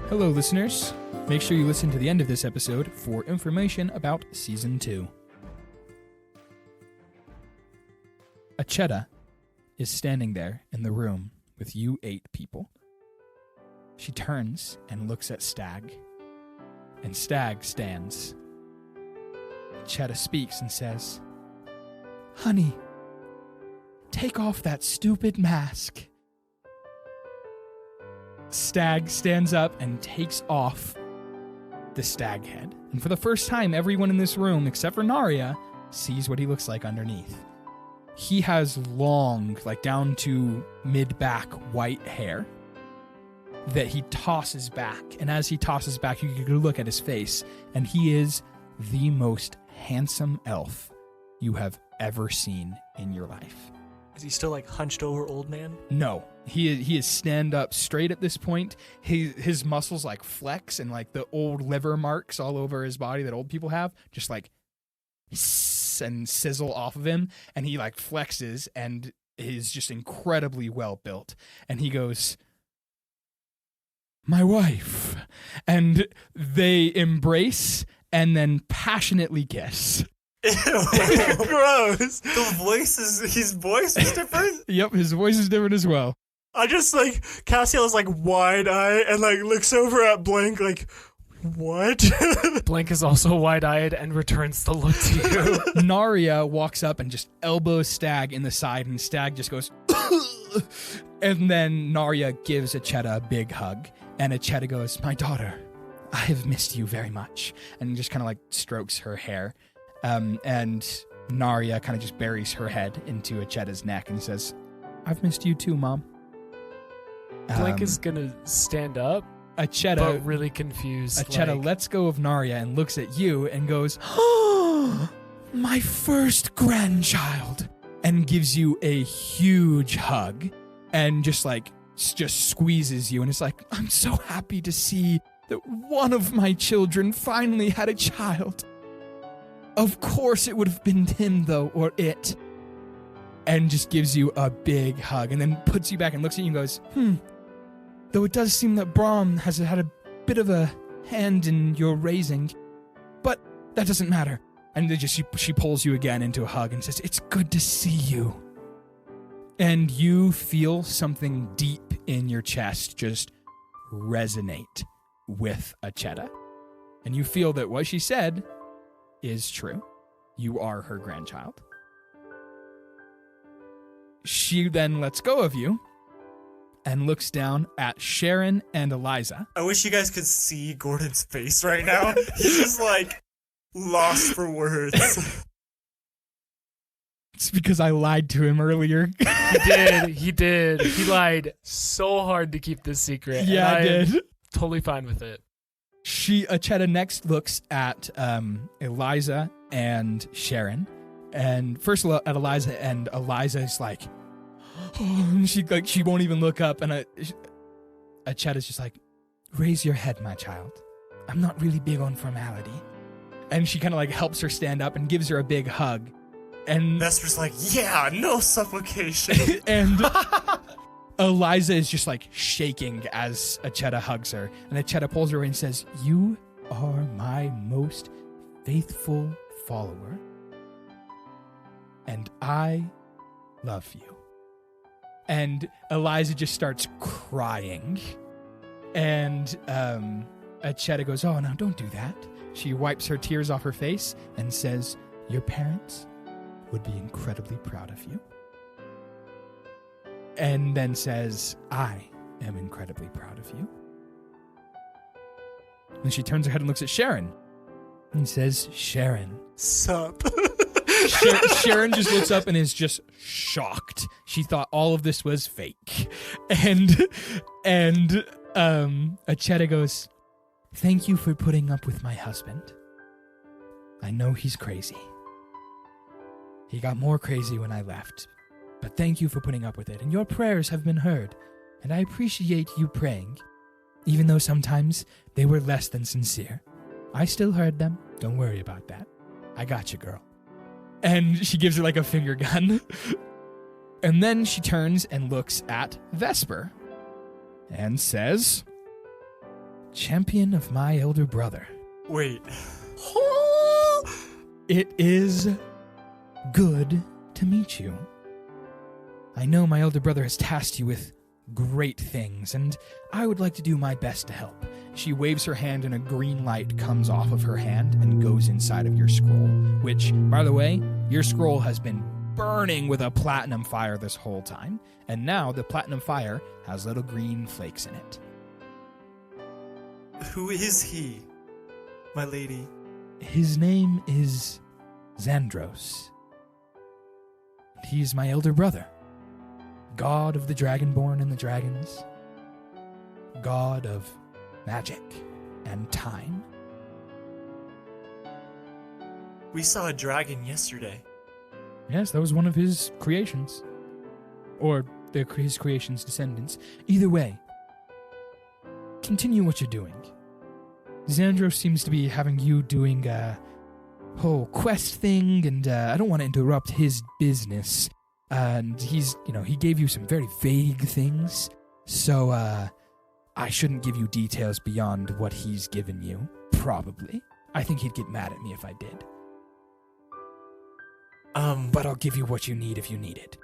Hello, listeners. Make sure you listen to the end of this episode for information about Season 2. Acheta is standing there in the room with you 8 people. She turns and looks at Stag, and Stag stands. Acheta speaks and says, "Honey, take off that stupid mask." Stag stands up and takes off the stag head. And for the first time, everyone in this room, except for Narya, sees what he looks like underneath. He has long, like down to mid-back, white hair that he tosses back. And as he tosses back, you can look at his face, and he is the most handsome elf you have ever seen in your life. Is he still like hunched over old man? No. He is stand up straight at this point. His muscles like flex, and like the old liver marks all over his body that old people have just like and sizzle off of him, and he like flexes and is just incredibly well built. And he goes, "My wife." And they embrace and then passionately kiss. Ew, gross. His voice is different? Yep, his voice is different as well. I just like, Cassiel is like wide-eyed and like looks over at Blank like, what? Blank is also wide-eyed and returns the look to you. Narya walks up and just elbows Stag in the side, and Stag just goes, and then Narya gives Acheta a big hug, and Acheta goes, "My daughter, I have missed you very much," and just kind of like strokes her hair. And Narya kind of just buries her head into Acheta's neck and says, "I've missed you too, Mom." Blank is gonna stand up, Acheta, but really confused. Acheta lets go of Narya and looks at you and goes, "Oh, my first grandchild," and gives you a huge hug and just squeezes you, and it's like, "I'm so happy to see that one of my children finally had a child. Of course it would have been him, though, or it." And just gives you a big hug, and then puts you back and looks at you and goes, "Though it does seem that Brahm has had a bit of a hand in your raising, but that doesn't matter." And then she pulls you again into a hug and says, "It's good to see you." And you feel something deep in your chest just resonate with Acheta. And you feel that what she said is true. You are her grandchild. She then lets go of you and looks down at Sharon and Eliza. I wish you guys could see Gordon's face right now. He's just like lost for words. It's because I lied to him earlier. He did. He lied so hard to keep this secret. Yeah, I did. Totally fine with it. Acheta next looks at Eliza and Sharon, and first at Eliza, and Eliza is like, oh, and she won't even look up, and Acheta's just like, "Raise your head, my child. I'm not really big on formality." And she kind of like helps her stand up and gives her a big hug, and Vesper's like, "Yeah, no supplication." and Eliza is just like shaking as Acheta hugs her, and Acheta pulls her away and says, "You are my most faithful follower, and I love you." And Eliza just starts crying, and Acheta goes, "Oh, no, don't do that." She wipes her tears off her face and says, "Your parents would be incredibly proud of you." And then says, "I am incredibly proud of you." And she turns her head and looks at Sharon and says, "Sharon." Sup? Sharon just looks up and is just shocked. She thought all of this was fake. And Acheta goes, "Thank you for putting up with my husband. I know he's crazy. He got more crazy when I left. But thank you for putting up with it, and your prayers have been heard, and I appreciate you praying, even though sometimes they were less than sincere. I still heard them. Don't worry about that. I got you, girl." And she gives her like a finger gun. And then she turns and looks at Vesper and says, champion of my elder brother. Wait. It is good to meet you. I know my elder brother has tasked you with great things, and I would like to do my best to help. She waves her hand and a green light comes off of her hand and goes inside of your scroll, which, by the way, your scroll has been burning with a platinum fire this whole time, and now the platinum fire has little green flakes in it. Who is he, my lady? His name is Xandros. He's my elder brother, god of the Dragonborn and the dragons, god of magic and time. We saw a dragon yesterday. Yes, that was one of his creations. Or his creation's descendants. Either way, continue what you're doing. Xandros seems to be having you doing a whole quest thing, and I don't want to interrupt his business. And he gave you some very vague things, so I shouldn't give you details beyond what he's given you, probably. I think he'd get mad at me if I did. But I'll give you what you need if you need it.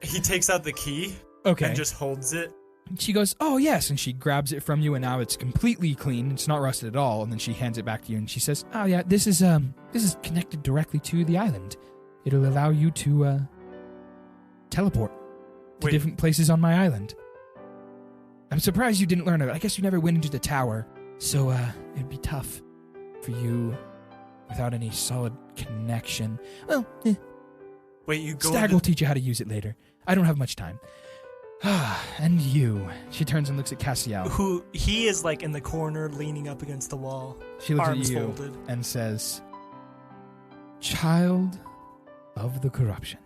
He takes out the key and just holds it. She goes, "Oh, yes," and she grabs it from you, and now it's completely clean. It's not rusted at all, and then she hands it back to you, and she says, "Oh, yeah, this is connected directly to the island. It'll allow you to teleport to different places on my island. I'm surprised you didn't learn it. I guess you never went into the tower, so it'd be tough for you without any solid connection. Well, Wait, you go Stag will teach you how to use it later. I don't have much time. And you." She turns and looks at Cassiel. Who he is like in the corner, leaning up against the wall. She looks arms at you folded. and says, "Child of the corruption."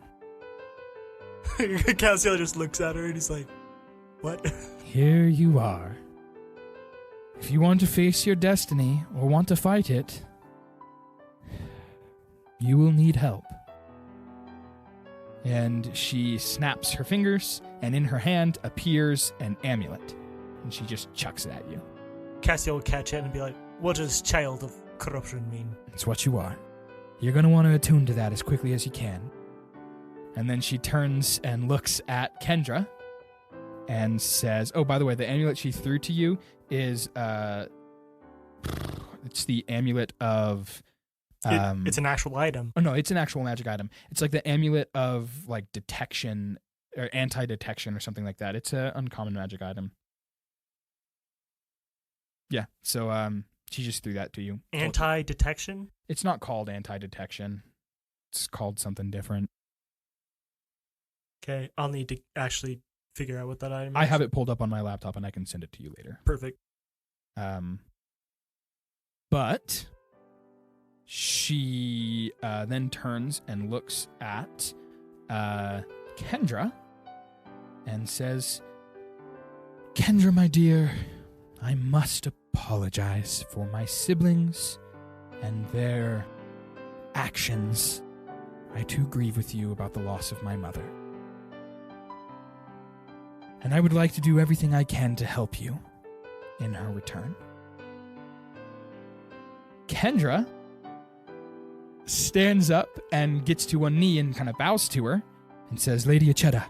Cassiel just looks at her and he's like, "What?" Here you are. If you want to face your destiny or want to fight it, you will need help. And she snaps her fingers, and in her hand appears an amulet. And she just chucks it at you. Cassiel will catch it and be like, "What does child of corruption mean?" It's what you are. You're going to want to attune to that as quickly as you can. And then she turns and looks at Kendra and says, "Oh, by the way, the amulet she threw to you is, it's the amulet of... it's an actual item. Oh, no, it's an actual magic item. It's like the amulet of, like, detection, or anti-detection or something like that. It's an uncommon magic item. Yeah, so, she just threw that to you. Anti-detection? It's not called anti-detection. It's called something different. Okay, I'll need to actually figure out what that item is. I have it pulled up on my laptop, and I can send it to you later. Perfect. But she then turns and looks at Kendra and says, "Kendra, my dear, I must apologize for my siblings and their actions. I too grieve with you about the loss of my mother. And I would like to do everything I can to help you in her return." Kendra stands up and gets to one knee and kind of bows to her and says, "Lady Acheta,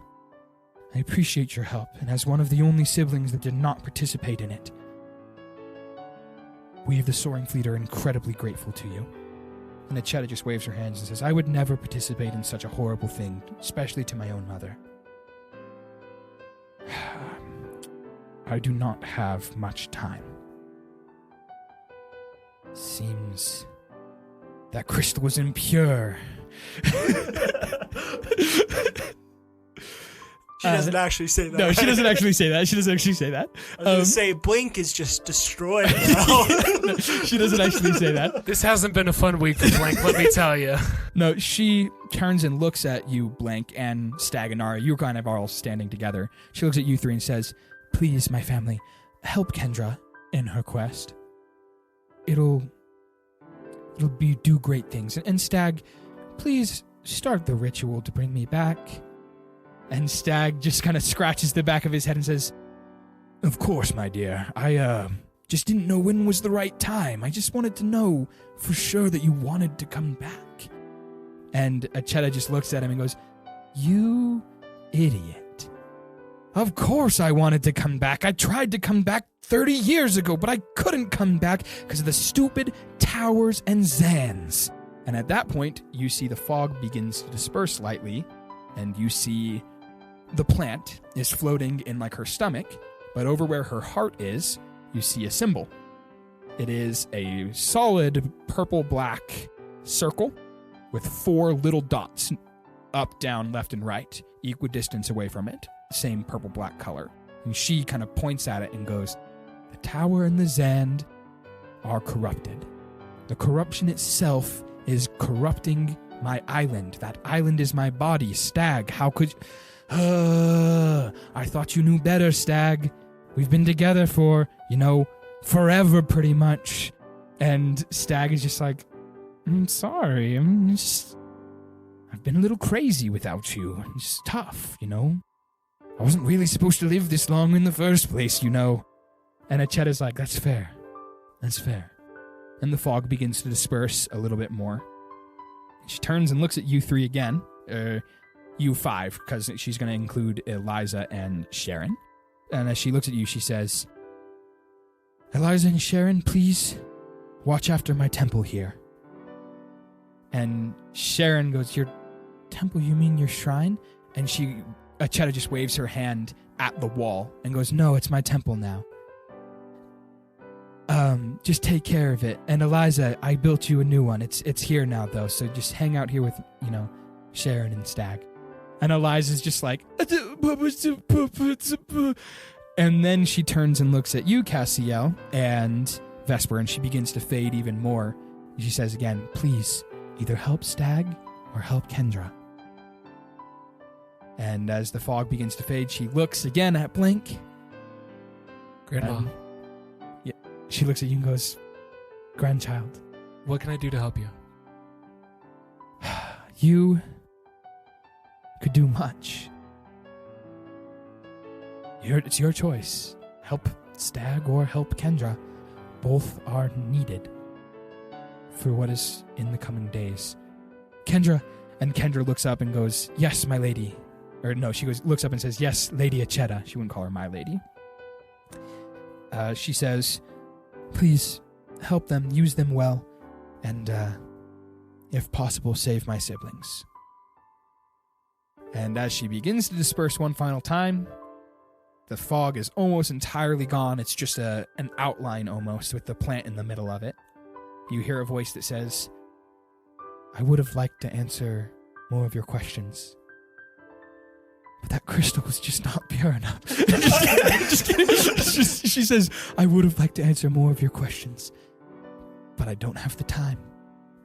I appreciate your help, and as one of the only siblings that did not participate in it, we of the Soaring Fleet are incredibly grateful to you." And Acheta just waves her hands and says, "I would never participate in such a horrible thing, especially to my own mother. I do not have much time. Seems that crystal was impure." She doesn't actually say that. No, she doesn't actually say that. She doesn't actually say that. I was going to say, Blink is just destroyed now. No, she doesn't actually say that. This hasn't been a fun week for Blank, let me tell you. No, she turns and looks at you, Blank, and Staganara. You're kind of all standing together. She looks at you three and says, "Please, my family, help Kendra in her quest. It'll do great things. And Stag, please start the ritual to bring me back." And Stag just kind of scratches the back of his head and says, "Of course, my dear. just didn't know when was the right time. I just wanted to know for sure that you wanted to come back. And Acheta just looks at him and goes, you idiot. Of course I wanted to come back. I tried to come back 30 years ago, but I couldn't come back because of the stupid towers and Zans. And at that point, you see the fog begins to disperse slightly, and you see the plant is floating in like her stomach, but over where her heart is, you see a symbol. It is a solid purple-black circle with 4 little dots up, down, left, and right, equidistance away from it, same purple-black color. And she kind of points at it and goes, the tower and the Zand are corrupted. The corruption itself is corrupting my island. That island is my body. Stag, how could you... I thought you knew better, Stag. We've been together for, forever pretty much. And Stag is just like, I'm sorry. I've been a little crazy without you. It's tough, I wasn't really supposed to live this long in the first place, And Acheta's like, that's fair. That's fair. And the fog begins to disperse a little bit more. She turns and looks at you 3 again. You 5, because she's going to include Eliza and Sharon. And as she looks at you, she says, Eliza and Sharon, please watch after my temple here. And Sharon goes, your temple, you mean your shrine? And Acheta just waves her hand at the wall and goes, no, it's my temple now. Just take care of it. And Eliza, I built you a new one. It's here now, though, so just hang out here with, Sharon and Stag. And Eliza's just like, and then she turns and looks at you, Cassiel, and Vesper, and she begins to fade even more. She says again, please, either help Stag or help Kendra. And as the fog begins to fade, she looks again at Blink. Grandma. She looks at you and goes, grandchild. What can I do to help you? You could do much. It's your choice. Help Stag or help Kendra. Both are needed for what is in the coming days. Kendra looks up and goes, yes, my lady. Or no, looks up and says, yes, Lady Acheta. She wouldn't call her my lady. She says, please help them, use them well, and if possible, save my siblings. And as she begins to disperse one final time, the fog is almost entirely gone. It's just an outline almost with the plant in the middle of it. You hear a voice that says, I would have liked to answer more of your questions, but that crystal was just not pure enough. Just kidding. She says, I would have liked to answer more of your questions, but I don't have the time.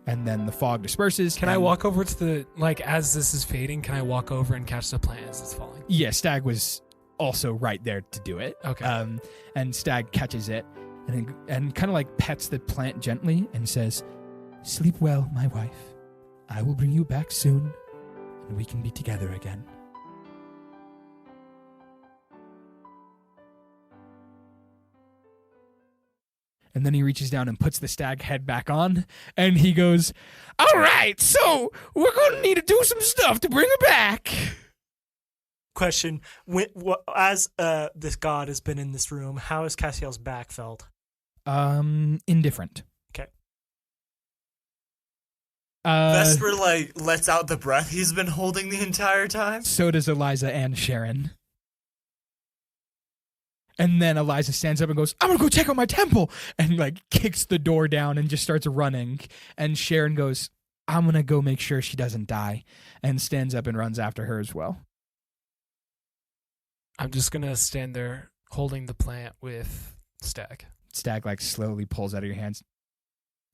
And then the fog disperses. Can I walk over to the, as this is fading, can I walk over and catch the plant as it's falling? Yeah, Stag was also right there to do it. Okay. And Stag catches it and kind of pets the plant gently and says, sleep well, my wife. I will bring you back soon, and we can be together again. And then he reaches down and puts the stag head back on, and he goes, all right, so we're going to need to do some stuff to bring her back. Question, as this god has been in this room, how has Cassiel's back felt? Indifferent. Okay. Vesper, lets out the breath he's been holding the entire time. So does Eliza and Sharon. And then Eliza stands up and goes, I'm going to go check out my temple. And kicks the door down and just starts running. And Sharon goes, I'm going to go make sure she doesn't die. And stands up and runs after her as well. I'm just going to stand there holding the plant with Stag. Stag slowly pulls out of your hands.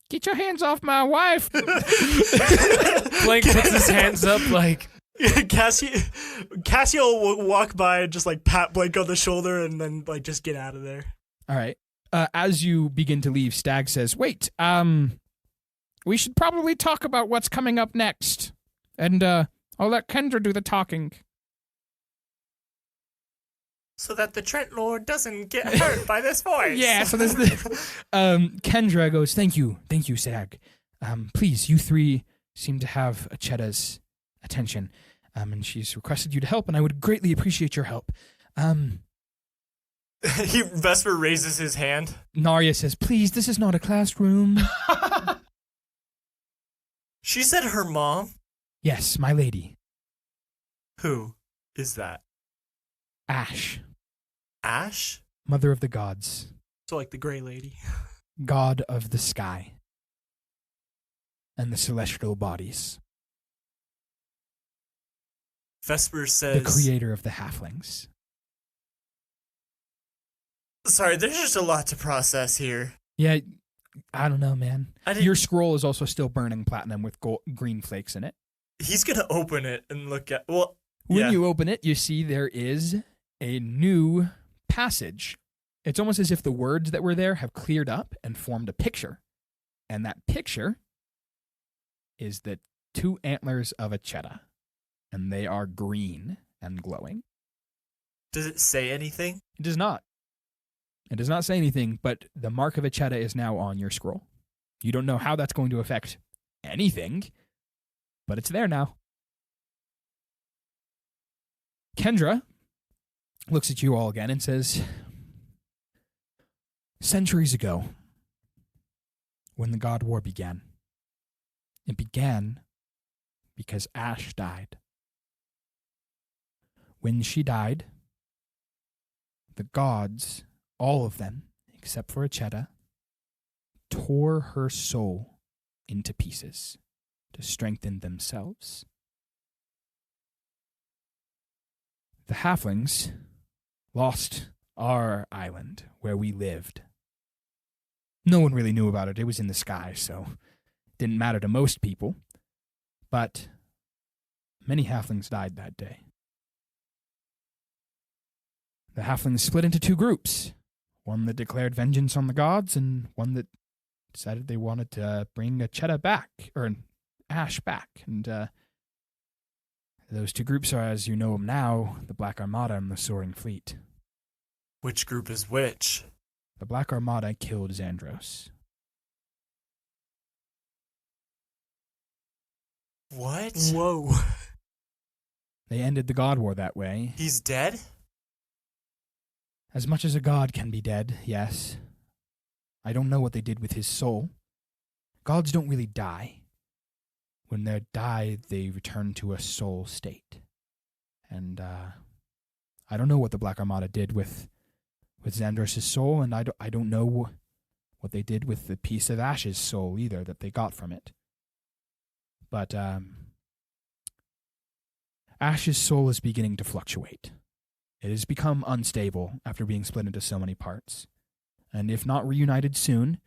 Get your hands off my wife. Blank puts his hands up Cassiel will walk by and just pat Blake on the shoulder and then just get out of there. All right. As you begin to leave, Stag says, wait, we should probably talk about what's coming up next. And I'll let Kendra do the talking. So that the Trent Lord doesn't get hurt by this voice. Yeah, so there's the Kendra goes, thank you, Sag. Please, you three seem to have Acheta's attention. And she's requested you to help, and I would greatly appreciate your help. Vesper raises his hand. Narya says, please, this is not a classroom. She said her mom. Yes, my lady. Who is that? Ash, Ash? mother of the gods, So like the gray lady. god of the sky, and the celestial bodies, Vesper the says... creator of the halflings. Sorry, there's just a lot to process here. Yeah, I don't know, man. I didn't- Your scroll is also still burning platinum with green flakes in it. He's gonna open it and look at... Well, When yeah. you open it, you see there is a new passage. It's almost as if the words that were there have cleared up and formed a picture. And that picture is the two antlers of Acheta. And they are green and glowing. Does it say anything? It does not. It does not say anything, but the mark of Acheta is now on your scroll. You don't know how that's going to affect anything, but it's there now. Kendra looks at you all again and says, centuries ago, when the God War began, it began because Ash died. When she died, the gods, all of them, except for Acheta, tore her soul into pieces to strengthen themselves. The halflings lost our island where we lived. No one really knew about it. It was in the sky, so it didn't matter to most people. But many halflings died that day. The halflings split into two groups. One that declared vengeance on the gods, and one that decided they wanted to bring Acheta back, or Ash back. And those two groups are, as you know them now, the Black Armada and the Soaring Fleet. Which group is which? The Black Armada killed Xandros. What? Whoa. They ended the God War that way. He's dead? As much as a god can be dead, yes. I don't know what they did with his soul. Gods don't really die. When they die, they return to a soul state. And I don't know what the Black Armada did with Xandros' soul, and I don't know what they did with the piece of Ash's soul either that they got from it. But Ash's soul is beginning to fluctuate. It has become unstable after being split into so many parts, and if not reunited soon,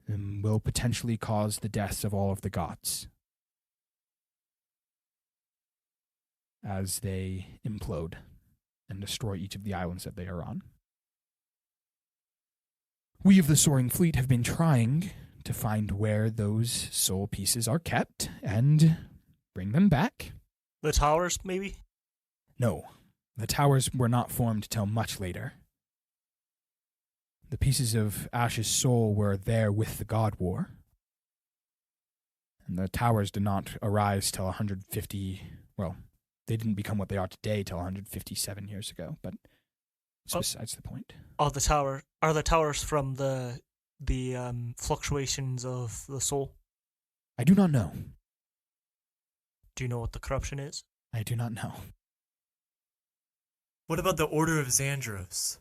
will potentially cause the deaths of all of the gods as they implode and destroy each of the islands that they are on. We of the Soaring Fleet have been trying to find where those soul pieces are kept and bring them back. The towers, maybe? No. The towers were not formed till much later. The pieces of Ash's soul were there with the God War. And the towers did not arise till 150... Well, they didn't become what they are today till 157 years ago, but it's besides the point. Are the towers from the fluctuations of the soul? I do not know. Do you know what the corruption is? I do not know. What about the Order of Xandros?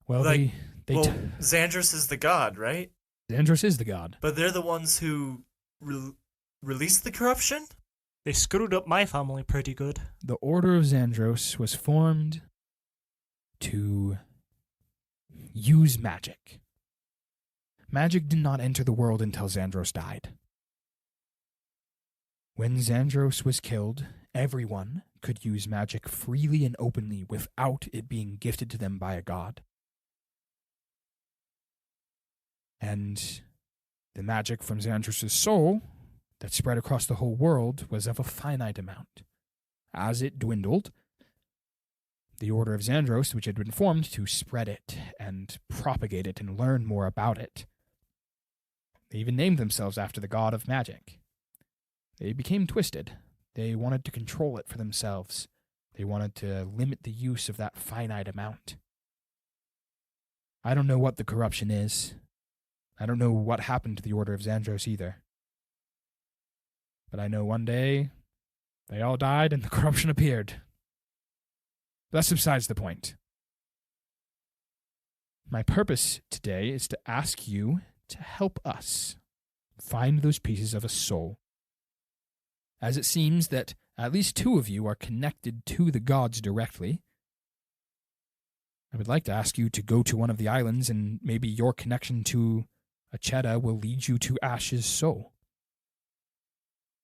Well, Like, they Xandros is the god, right? Xandros is the god. But they're the ones who released the corruption? They screwed up my family pretty good. The Order of Xandros was formed to use magic. Magic did not enter the world until Xandros died. When Xandros was killed, everyone could use magic freely and openly without it being gifted to them by a god. And the magic from Xandros' soul that spread across the whole world was of a finite amount. As it dwindled, the Order of Xandros, which had been formed to spread it and propagate it and learn more about it. They even named themselves after the god of magic. They became twisted. They wanted to control it for themselves. They wanted to limit the use of that finite amount. I don't know what the corruption is. I don't know what happened to the Order of Xandros either. But I know one day they all died and the corruption appeared. That's besides the point. My purpose today is to ask you to help us find those pieces of a soul. As it seems that at least 2 of you are connected to the gods directly, I would like to ask you to go to one of the islands, and maybe your connection to Acheta will lead you to Ash's soul.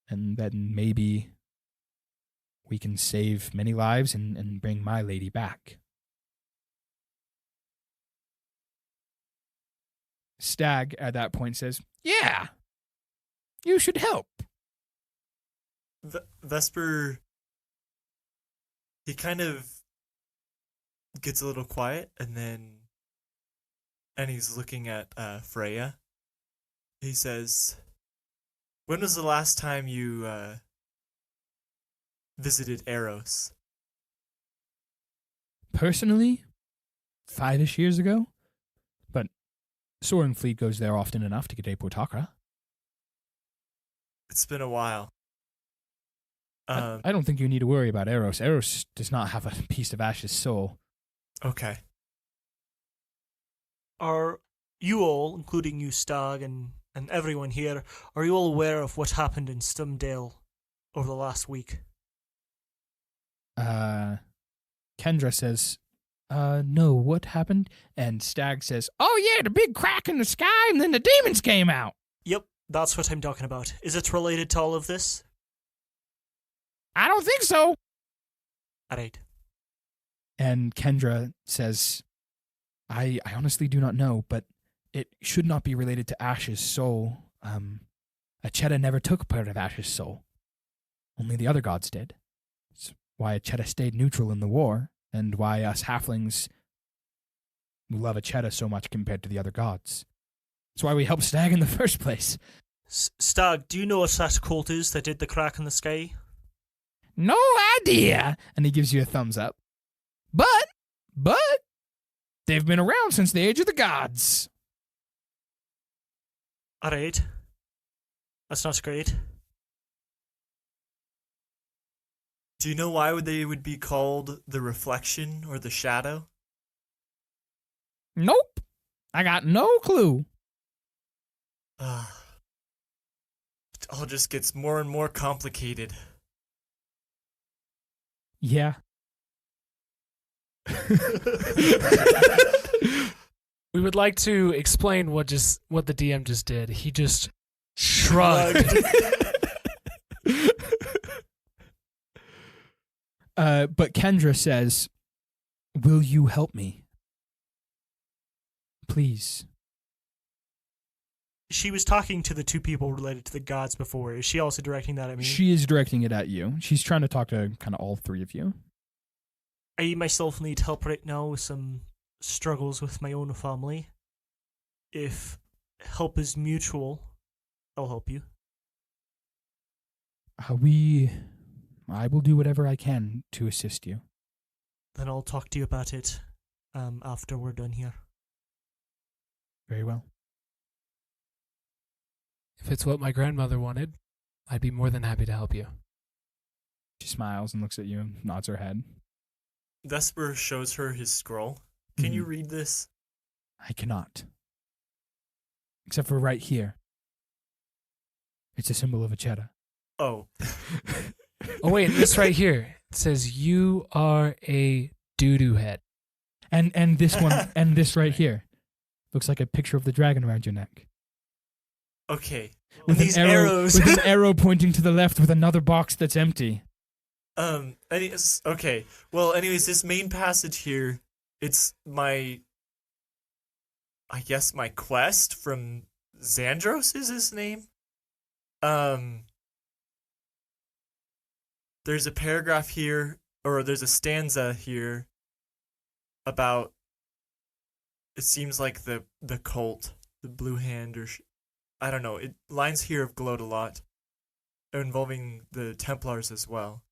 And then maybe we can save many lives and bring my lady back. Stag at that point says, "Yeah, you should help." Vesper, he kind of gets a little quiet, and he's looking at Freya. He says, "When was the last time you visited Eros?" Personally, 5-ish years ago, but Soaring Fleet goes there often enough to get a Potokra. It's been a while. I don't think you need to worry about Eros. Eros does not have a piece of Ash's soul. Okay. Are you all, including you, Stag, and everyone here, are you all aware of what happened in Stumdale over the last week? Kendra says, no, what happened? And Stag says, oh yeah, the big crack in the sky and then the demons came out. Yep, that's what I'm talking about. Is it related to all of this? I don't think so. Alright. And Kendra says, I honestly do not know, but it should not be related to Ash's soul. Acheta never took part of Ash's soul. Only the other gods did. It's why Acheta stayed neutral in the war, and why us halflings love Acheta so much compared to the other gods. It's why we helped Stag in the first place. Stag, do you know what that cult is that did the crack in the sky? No idea. And he gives you a thumbs up. But, they've been around since the age of the gods. Alright. That's not great. Do you know why they would be called the Reflection or the Shadow? Nope. I got no clue. It all just gets more and more complicated. Yeah. We would like to explain what the DM just did. He just shrugged. But Kendra says, will you help me? Please. She was talking to the 2 people related to the gods before. Is she also directing that at me? She is directing it at you. She's trying to talk to kind of all 3 of you. I myself need help right now with some struggles with my own family. If help is mutual, I'll help you. I will do whatever I can to assist you. Then I'll talk to you about it after we're done here. Very well. If it's what my grandmother wanted, I'd be more than happy to help you. She smiles and looks at you and nods her head. Vesper shows her his scroll. Can you read this? I cannot. Except for right here. It's a symbol of Acheta. Oh. Oh wait, this right here. It says you are a doo-doo head. And this one and this right here. Looks like a picture of the dragon around your neck. Okay. With these an arrows. with an arrow pointing to the left with another box that's empty. Okay. Well, anyways, this main passage here, it's my quest from Xandros is his name. There's a paragraph here, or there's a stanza here about. It seems like the cult, the Blue Hand, or I don't know. Lines here have glowed a lot, involving the Templars as well.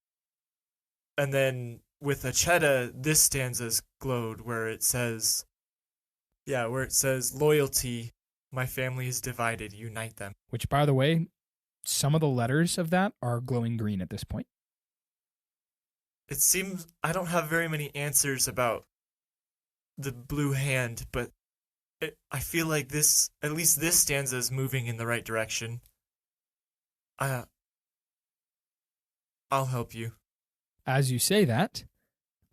And then with Acheta, this stanza's glowed where it says, loyalty. My family is divided. Unite them. Which, by the way, some of the letters of that are glowing green at this point. It seems I don't have very many answers about the Blue Hand, but I feel like at least this stanza is moving in the right direction. I'll help you. As you say that,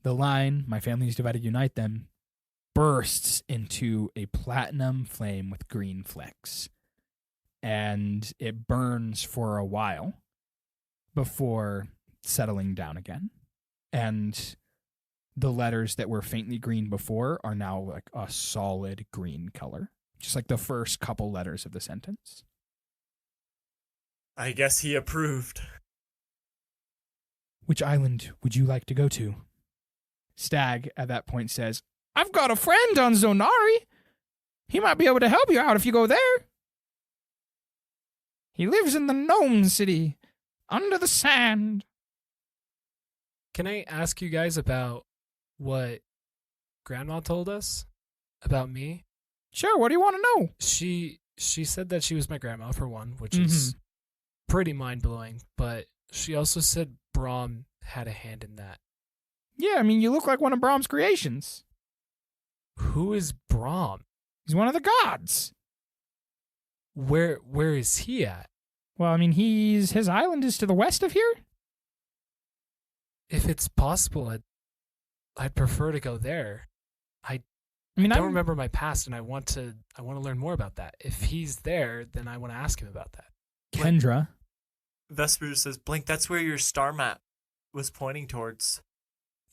the line, my family is divided, unite them, bursts into a platinum flame with green flecks. And it burns for a while before settling down again. And the letters that were faintly green before are now like a solid green color, just like the first couple letters of the sentence. I guess he approved. Which island would you like to go to? Stag at that point says, I've got a friend on Zonari. He might be able to help you out if you go there. He lives in the Gnome City, under the sand. Can I ask you guys about what Grandma told us about me? Sure, what do you want to know? She said that she was my grandma, for one, which is pretty mind-blowing, but she also said Brahm had a hand in that. Yeah, I mean, you look like one of Brahm's creations. Who is Brahm? He's one of the gods. Where is he at? Well, I mean, his island is to the west of here. If it's possible, I'd prefer to go there. I I don't remember my past, and I want to learn more about that. If he's there, then I want to ask him about that. Kendra. Vesper says, Blink, that's where your star map was pointing towards.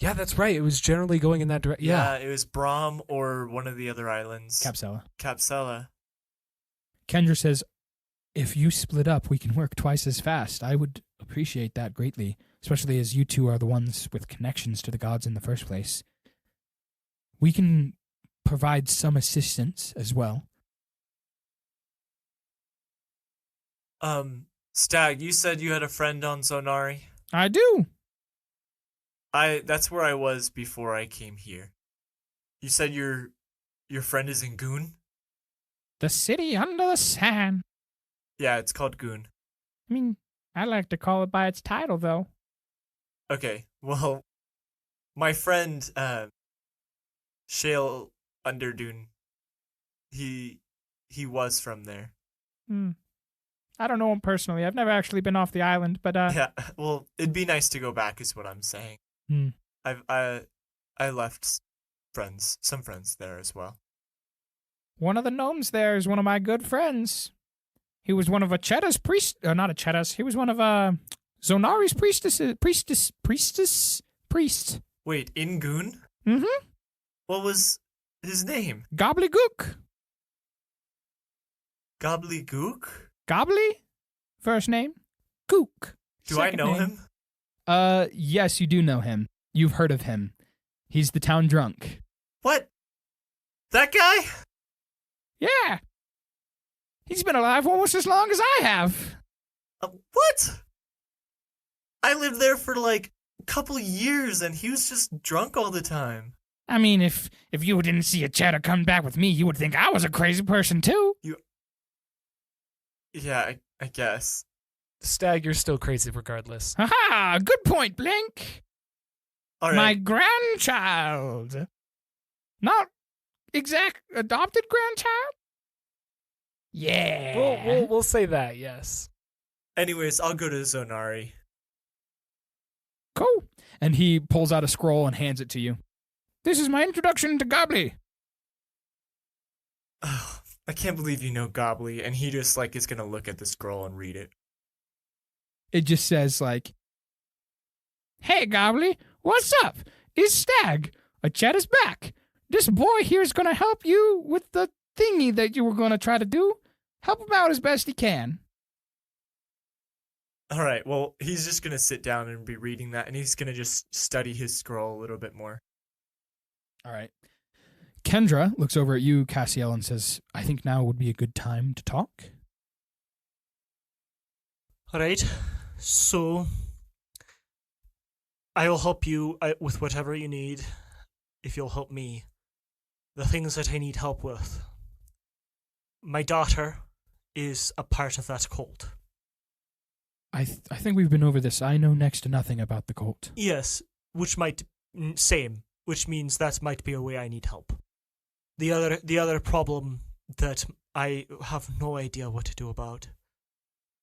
Yeah, that's right. It was generally going in that direction. Yeah. It was Brahm or one of the other islands. Capsella. Capsella. Kendra says, if you split up, we can work twice as fast. I would appreciate that greatly, especially as you two are the ones with connections to the gods in the first place. We can provide some assistance as well. Stag, you said you had a friend on Zonari? I do. That's where I was before I came here. You said your friend is in Goon? The city under the sand. Yeah, it's called Goon. I mean, I like to call it by its title, though. Okay, well, my friend, Shale Underdune, he was from there. I don't know him personally. I've never actually been off the island, but Yeah, well, it'd be nice to go back, is what I'm saying. I left some friends there as well. One of the gnomes there is one of my good friends. He was one of Acheta's not Acheta's. He was one of Zonari's priest. Wait, in Goon? Mm-hmm. What was his name? Gobbledygook. Gobbledygook? Gobbly? First name. Gook. Do I know him? Yes, you do know him. You've heard of him. He's the town drunk. What? That guy? Yeah. He's been alive almost as long as I have. What? I lived there for like a couple years and he was just drunk all the time. I mean, if you didn't see Acheta come back with me, you would think I was a crazy person too. Yeah, I guess. Stag, you're still crazy regardless. Haha, good point, Blink. All right. My grandchild. Not exact adopted grandchild? Yeah. We'll say that, yes. Anyways, I'll go to Zonari. Cool. And he pulls out a scroll and hands it to you. This is my introduction to Gobbly. Oh, I can't believe you know Gobbly, and he just like is gonna look at the scroll and read it. It just says like, hey Gobbly, what's up? It's Stag. Acheta's back. This boy here's gonna help you with the thingy that you were gonna try to do. Help him out as best he can. All right, well, he's just gonna sit down and be reading that, and he's gonna just study his scroll a little bit more. All right. Kendra looks over at you, Cassiel, and says, I think now would be a good time to talk. Alright, so I'll help you with whatever you need if you'll help me. The things that I need help with. My daughter is a part of that cult. I think we've been over this. I know next to nothing about the cult. Yes, which means that might be a way I need help. The other problem that I have no idea what to do about.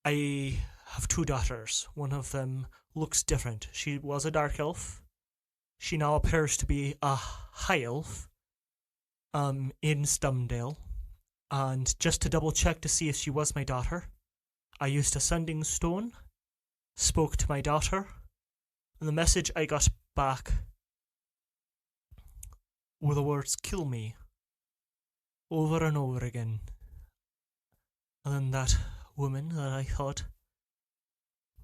I have 2 daughters. One of them looks different. She was a dark elf. She now appears to be a high elf. In Stumdale. And just to double check to see if she was my daughter, I used a sending stone, spoke to my daughter, and the message I got back were the words, "Kill me," over and over again. And then that woman that I thought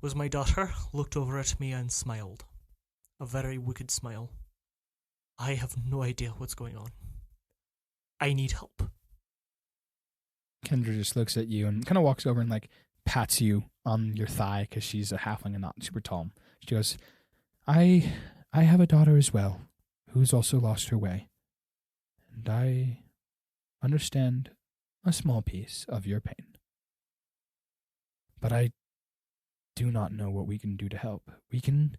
was my daughter looked over at me and smiled. A very wicked smile. I have no idea what's going on. I need help. Kendra just looks at you and kind of walks over and like pats you on your thigh because she's a halfling and not super tall. She goes, I have a daughter as well who's also lost her way. And I understand a small piece of your pain. But I do not know what we can do to help. Can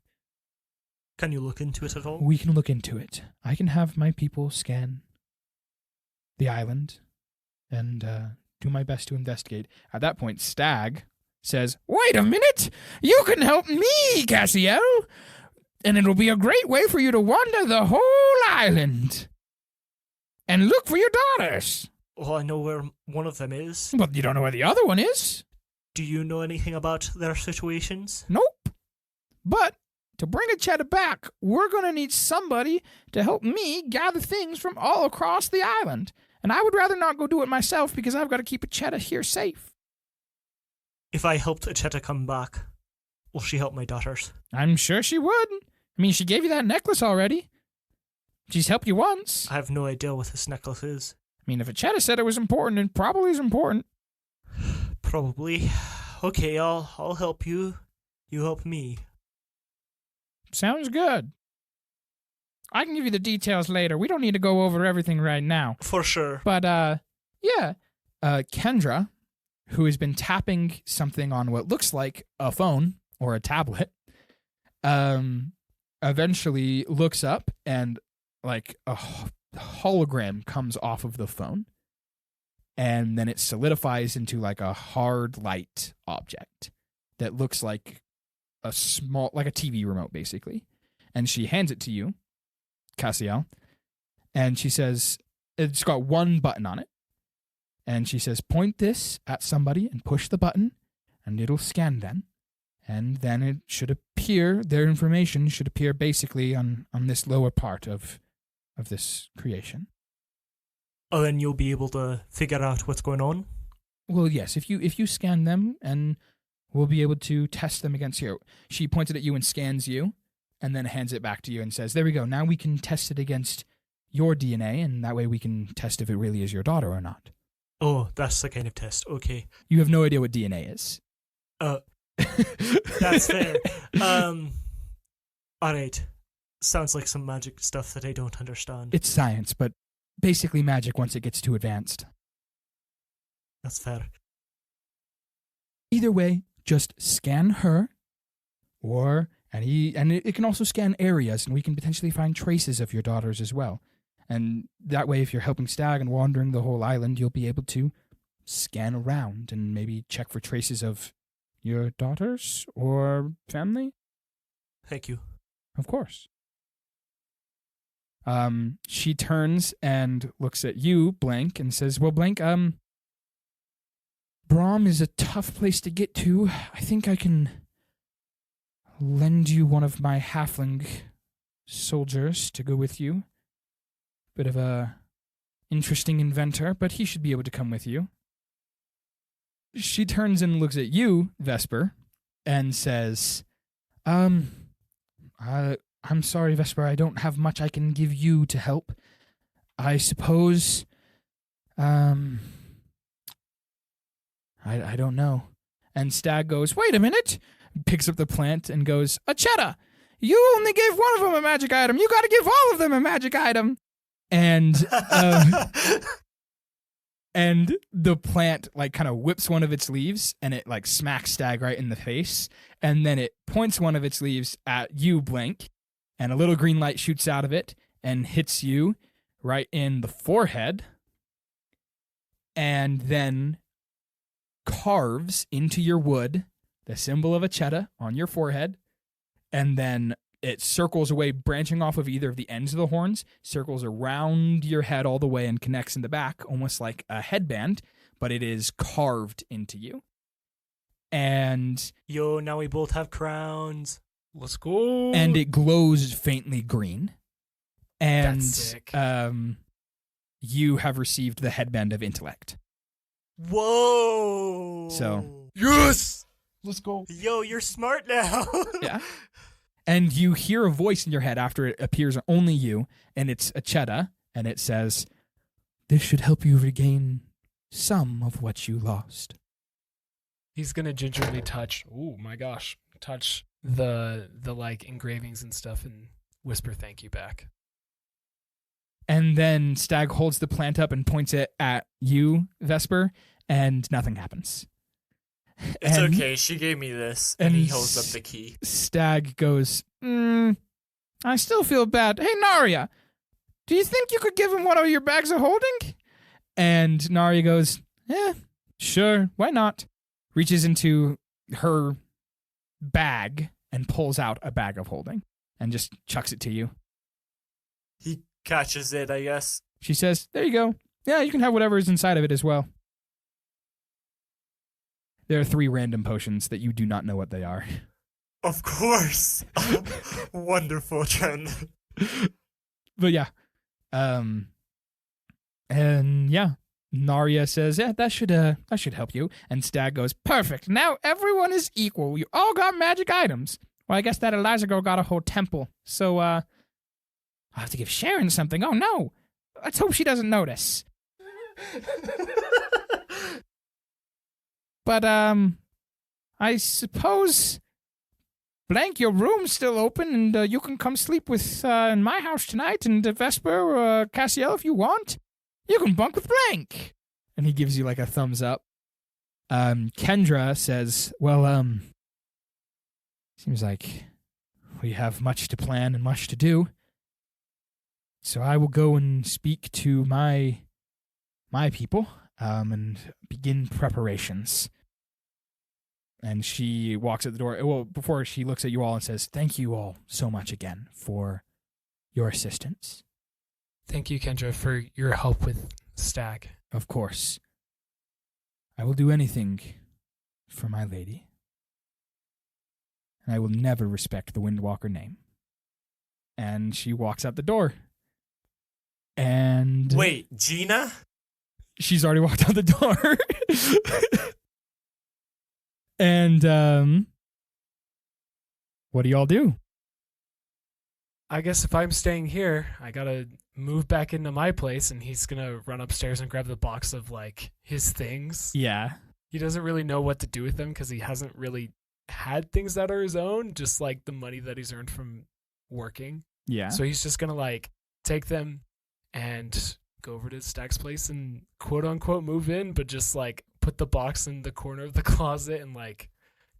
you look into it at all? We can look into it. I can have my people scan the island and do my best to investigate. At that point, Stag says, Wait a minute! You can help me, Cassiel! And it'll be a great way for you to wander the whole island and look for your daughters. Well, I know where one of them is. But you don't know where the other one is. Do you know anything about their situations? Nope. But to bring Acheta back, we're going to need somebody to help me gather things from all across the island. And I would rather not go do it myself because I've got to keep Acheta here safe. If I helped Acheta come back, will she help my daughters? I'm sure she would. I mean, she gave you that necklace already. She's helped you once. I have no idea what this necklace is. I mean, if Acheta said it was important, it probably is important. Probably. Okay, I'll help you. You help me. Sounds good. I can give you the details later. We don't need to go over everything right now. For sure. But, Kendra, who has been tapping something on what looks like a phone or a tablet, eventually looks up and, like, a hologram comes off of the phone. And then it solidifies into, like, a hard light object that looks like a TV remote, basically. And she hands it to you, Cassiel, and she says, it's got one button on it, and she says, point this at somebody and push the button, and it'll scan them, and then it should appear, their information should appear basically on this lower part of this creation. Oh, then you'll be able to figure out what's going on? Well, yes, if you scan them, and we'll be able to test them against you. She pointed at you and scans you, and then hands it back to you and says, there we go, now we can test it against your DNA, and that way we can test if it really is your daughter or not. Oh, that's the kind of test, okay. You have no idea what DNA is. That's fair. Alright. Sounds like some magic stuff that I don't understand. It's science, but basically magic once it gets too advanced. That's fair. Either way, just scan her, and it can also scan areas, and we can potentially find traces of your daughters as well. And that way, if you're helping Stag and wandering the whole island, you'll be able to scan around and maybe check for traces of your daughters or family. Thank you. Of course. She turns and looks at you, Blank, and says, well, Blank, Brahm is a tough place to get to. I think I can lend you one of my halfling soldiers to go with you. Bit of a interesting inventor, but he should be able to come with you. She turns and looks at you, Vesper, and says, I'm sorry, Vesper, I don't have much I can give you to help. I suppose, I don't know. And Stag goes, wait a minute, picks up the plant and goes, Acheta, you only gave one of them a magic item. You got to give all of them a magic item. And and the plant like kind of whips one of its leaves and it like smacks Stag right in the face. And then it points one of its leaves at you, Blank, and a little green light shoots out of it and hits you right in the forehead. And then carves into your wood the symbol of Acheta on your forehead, and then it circles away, branching off of either of the ends of the horns, circles around your head all the way and connects in the back, almost like a headband, but it is carved into you. And Yo, now we both have crowns. Let's go. And it glows faintly green. And That's sick. You have received the headband of intellect. Whoa. So Yes. Let's go. Yo, you're smart now. yeah. And you hear a voice in your head after it appears only you, and it's Acheta, and it says, this should help you regain some of what you lost. He's gonna gingerly touch. Oh my gosh! Touch the like engravings and stuff, and whisper "thank you" back. And then Stag holds the plant up and points it at you, Vesper, and nothing happens. It's And- okay. She gave me this, and he and holds up the key. Stag goes, I still feel bad. Hey, Narya, do you think you could give him one of your bags of holding? And Narya goes, sure, why not? Reaches into her bag and pulls out a bag of holding and just chucks it to you. He catches it, I guess. She says, there you go. Yeah, you can have whatever is inside of it as well. There are 3 random potions that you do not know what they are. Of course. Wonderful, Trent. But yeah. And yeah. Narya says, yeah, that should help you. And Stag goes, perfect. Now everyone is equal. You all got magic items. Well, I guess that Eliza girl got a whole temple. So, I'll have to give Sharon something. Oh, no. Let's hope she doesn't notice. But, I suppose, Blank, your room's still open, and you can come sleep with in my house tonight, and Vesper or Cassiel, if you want. You can bunk with Blank. And he gives you, like, a thumbs up. Kendra says, well, seems like we have much to plan and much to do. So I will go and speak to my people, and begin preparations. And she walks at the door. Well, before she looks at you all and says, thank you all so much again for your assistance. Thank you, Kendra, for your help with Stag. Of course. I will do anything for my lady. And I will never respect the Windwalker name. And she walks out the door. And... Wait, Gina? She's already walked out the door. And, what do y'all do? I guess if I'm staying here, I gotta move back into my place, and he's gonna run upstairs and grab the box of, like, his things. Yeah. He doesn't really know what to do with them because he hasn't really had things that are his own, just, like, the money that he's earned from working. Yeah. So he's just gonna, like, take them and go over to Stag's place and quote-unquote move in, but just, like, put the box in the corner of the closet and, like,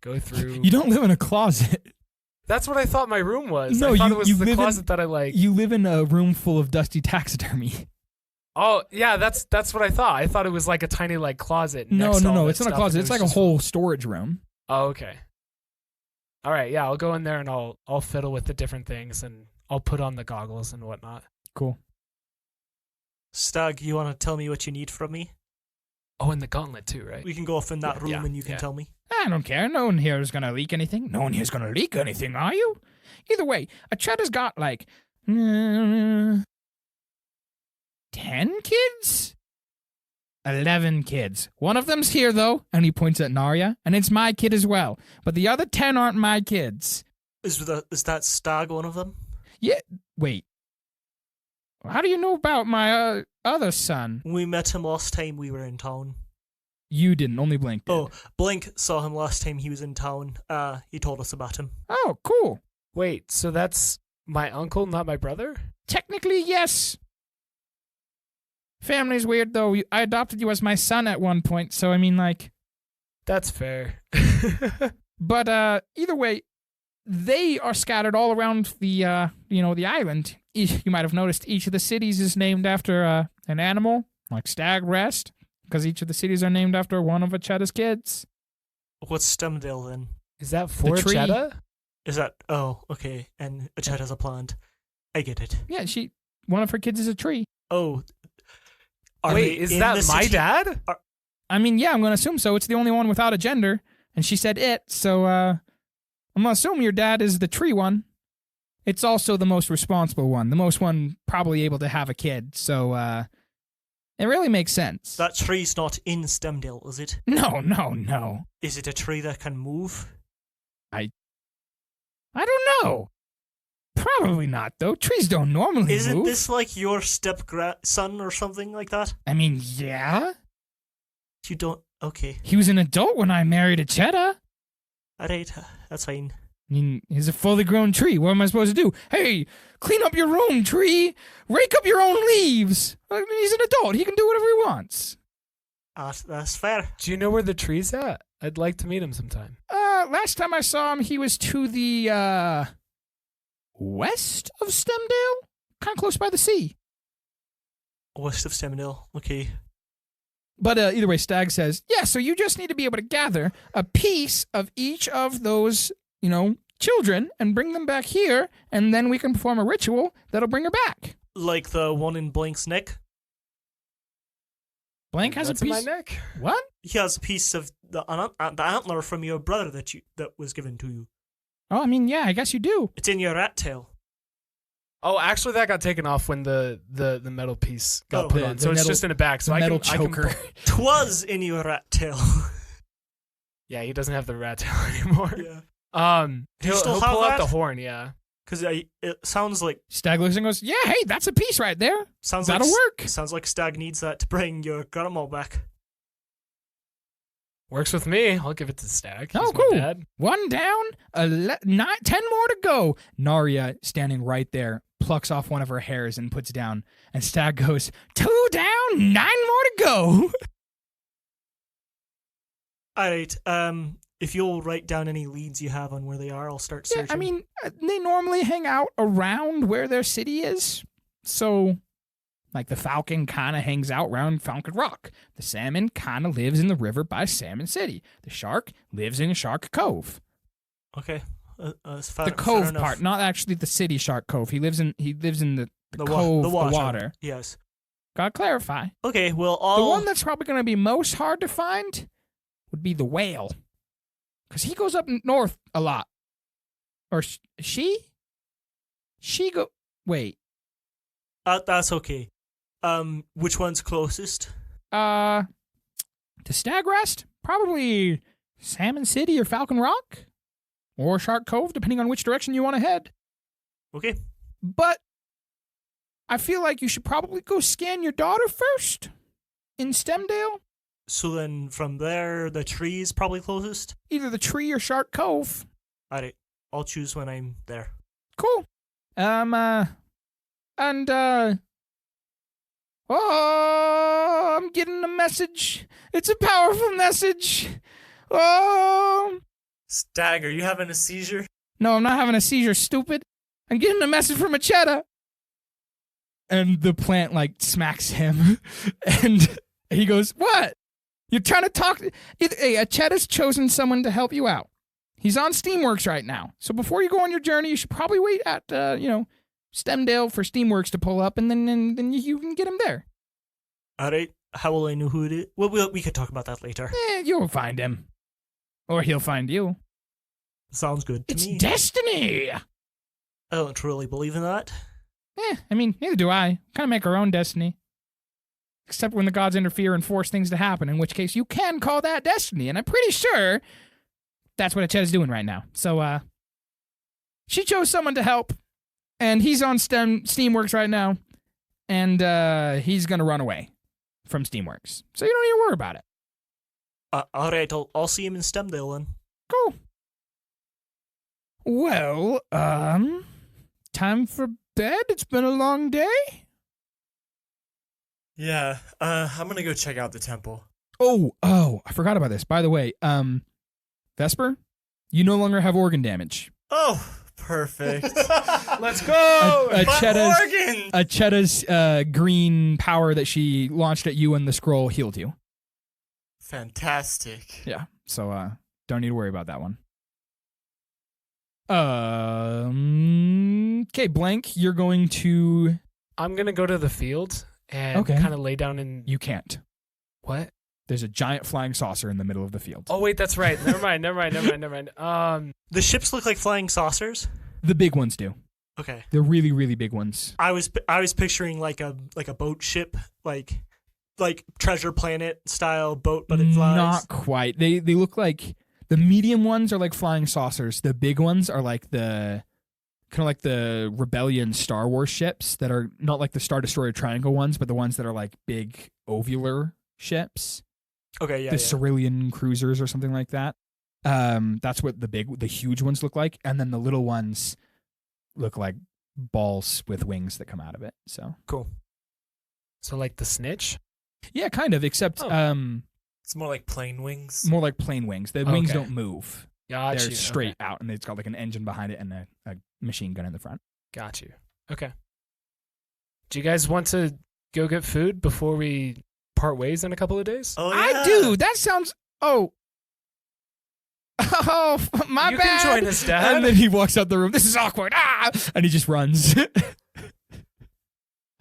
go through. You don't live in a closet. That's what I thought my room was. No, I thought you- it was you the live in- closet that I like. You live in a room full of dusty taxidermy. Oh, yeah, that's what I thought. I thought it was like a tiny like closet. No, next to all no, that it's not a stuff, closet. and It's it like was a just- whole storage room. Oh, okay. All right, yeah, I'll go in there and I'll fiddle with the different things and I'll put on the goggles and whatnot. Cool. Stag, you want to tell me what you need from me? Oh, and the gauntlet too, right? We can go off in that room Yeah, and you can yeah. tell me. I don't care. No one here is going to leak anything. No one here is going to leak anything, are you? Either way, Acheta's got like 10 kids? 11 kids. One of them's here, though, and he points at Narya, and it's my kid as well. But the other 10 aren't my kids. Is that Stag one of them? Yeah, wait. How do you know about my other son? We met him last time we were in town. You didn't, only Blink did. Oh, Blink saw him last time he was in town. He told us about him. Oh, cool. Wait, so that's my uncle, not my brother? Technically, yes. Family's weird, though. I adopted you as my son at one point, so I mean, like... That's fair. But either way, they are scattered all around the, the island. You might have noticed each of the cities is named after an animal, like Stag Rest, because each of the cities are named after one of Acheta's kids. What's Stemdale then? Is that for tree. Acheta? Is that... Oh, okay. And Acheta's a plant. I get it. Yeah, one of her kids is a tree. Oh. Wait, is that my dad? I mean, yeah, I'm going to assume so. It's the only one without a gender. And she said it, so I'm going to assume your dad is the tree one. It's also the most responsible one. The most one probably able to have a kid. So it really makes sense. That tree's not in Stemdale, is it? No. Is it a tree that can move? I don't know. Probably not, though. Trees don't normally Isn't move. this like your step-son or something like that? I mean, yeah. You don't... Okay. He was an adult when I married Acheta. Alright, that's fine. I mean, he's a fully grown tree. What am I supposed to do? Hey, clean up your room, tree. Rake up your own leaves. I mean, he's an adult. He can do whatever he wants. That's fair. Do you know where the tree's at? I'd like to meet him sometime. Last time I saw him, he was to the, west of Stemdale? Kind of close by the sea. West of Stemdale, okay. But either way, Stag says, yeah, so you just need to be able to gather a piece of each of those, children and bring them back here, and then we can perform a ritual that'll bring her back. Like the one in Blank's neck? Blank has What's a in piece... my neck? What? He has a piece of the antler from your brother that was given to you. Oh, I mean, yeah, I guess you do. It's in your rat tail. Oh, actually, that got taken off when the metal piece got put the- on. the So it's metal- just in the back. So the I metal can, choker. Twas in your rat tail. Yeah, he doesn't have the rat tail anymore. Yeah. Do you He'll still pull have out that? the horn. Yeah. Because it sounds like... Stag looks and goes, yeah, hey, that's a piece right there. That'll work. Sounds like Stag needs that to bring your grandma back. Works with me. I'll give it to Stag. Oh, He's my cool. dad. One down, 10 more to go. Narya, standing right there, plucks off one of her hairs and puts down. And Stag goes, 2 down, 9 more to go. Alright, if you'll write down any leads you have on where they are, I'll start Yeah, searching. I mean, they normally hang out around where their city is. So, like, the falcon kind of hangs out around Falcon Rock. The salmon kind of lives in the river by Salmon City. The shark lives in Shark Cove. Okay. The cove part, not actually the city Shark Cove. He lives in the cove, the water. Yes. Gotta clarify. Okay, well, The one that's probably going to be most hard to find would be the whale. Because he goes up north a lot. Or she? Wait. That's okay. Which one's closest? To Stag Rest? Probably Salmon City or Falcon Rock? Or Shark Cove, depending on which direction you want to head. Okay. But I feel like you should probably go scan your daughter first in Stemdale. So then from there, the tree is probably closest? Either the tree or Shark Cove. Alright, I'll choose when I'm there. Cool. Oh, I'm getting a message. It's a powerful message. Oh. Stag, are you having a seizure? No, I'm not having a seizure, stupid. I'm getting a message from Acheta. And the plant, smacks him. And he goes, what? You're trying to talk... Hey, Acheta's chosen someone to help you out. He's on Steamworks right now. So before you go on your journey, you should probably wait at, Stemdale for Steamworks to pull up, and then you can get him there. Alright, how will I know who it is? Well, we could talk about that later. You'll find him. Or he'll find you. Sounds good to It's me. destiny! I don't really believe in that. I mean, neither do I. Kind of make our own destiny. Except when the gods interfere and force things to happen, in which case you can call that destiny, and I'm pretty sure that's what Acheta's doing right now. So, she chose someone to help, and he's on Steamworks right now, and he's gonna run away from Steamworks. So you don't need to worry about it. All right, I'll see him in Stemdale then. Cool. Well, time for bed. It's been a long day. Yeah, I'm gonna go check out the temple. Oh, I forgot about this. By the way, Vesper, you no longer have organ damage. Oh, perfect. Let's go! Acheta's green power that she launched at you and the scroll healed you. Fantastic. Yeah, so don't need to worry about that one. Okay, Blank, you're going to... I'm going to go to the field and Okay. kind of lay down in... You can't. What? There's a giant flying saucer in the middle of the field. Oh, wait, that's right. Never mind. The ships look like flying saucers. The big ones do. Okay. The really, really big ones. I was picturing like a boat ship, like Treasure Planet style boat, but it flies. Not quite. They look like... The medium ones are like flying saucers. The big ones are like the... kind of like the Rebellion Star Wars ships that are not like the Star Destroyer Triangle ones, but the ones that are like big ovular ships. Okay, yeah. The Cerulean cruisers or something like that. That's what the huge ones look like, and then the little ones look like balls with wings that come out of it. So Cool. So like the snitch? yeah, kind of, except It's more like plane wings. more like plane wings. The wings Okay. don't move. Got They're you. straight Okay. out, and it's got like an engine behind it and a machine gun in the front. Got you. Okay. Do you guys want to go get food before we part ways in a couple of days? Oh, yeah. I do. That sounds. Oh, my You bad. can join us, Dad. And then he walks out the room. This is awkward. And he just runs.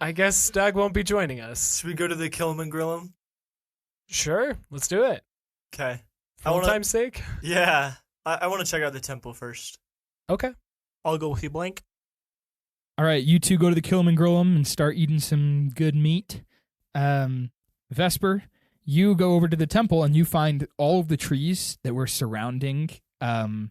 I guess Stag won't be joining us. Should we go to the Kill 'em and Grill 'em? Sure, let's do it. Okay. For old time's sake. Yeah. I want to check out the temple first. Okay. I'll go with you, Blank. All right, you two go to the Kill 'em and Grill 'em and start eating some good meat. Vesper, you go over to the temple and you find all of the trees that were surrounding the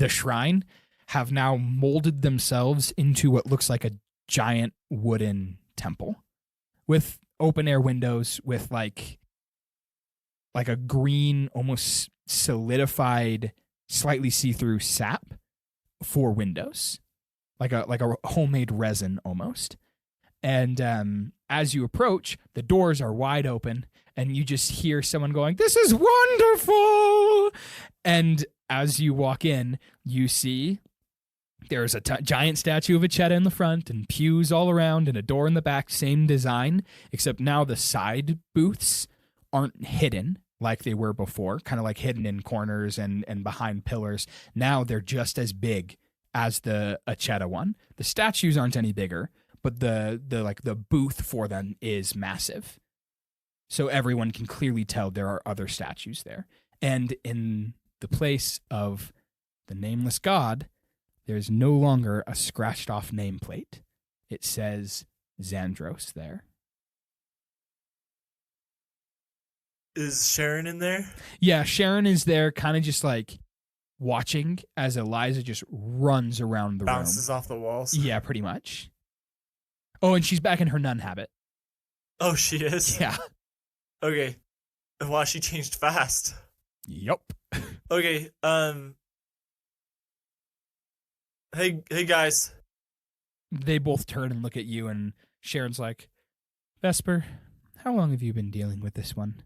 shrine have now molded themselves into what looks like a giant wooden temple with open air windows with like a green, almost solidified, slightly see-through sap for windows. Like a homemade resin almost. And as you approach, the doors are wide open, and you just hear someone going, "This is wonderful!" And as you walk in, you see there's a giant statue of Acheta in the front, and pews all around, and a door in the back, same design, except now the side booths aren't hidden like they were before, kind of like hidden in corners and behind pillars. Now they're just as big as the Acheta one. The statues aren't any bigger, but the booth for them is massive. So everyone can clearly tell there are other statues there. And in the place of the nameless god, there's no longer a scratched off nameplate. It says Xandros there. Is Sharon in there? Yeah, Sharon is there kind of just like watching as Eliza just runs around the Bounces room. off the walls? Yeah, pretty much. Oh, and she's back in her nun habit. Oh, she is? Yeah. Okay. Wow, she changed fast. Yup. Okay, Hey guys. They both turn and look at you, and Sharon's like, "Vesper, how long have you been dealing with this one?"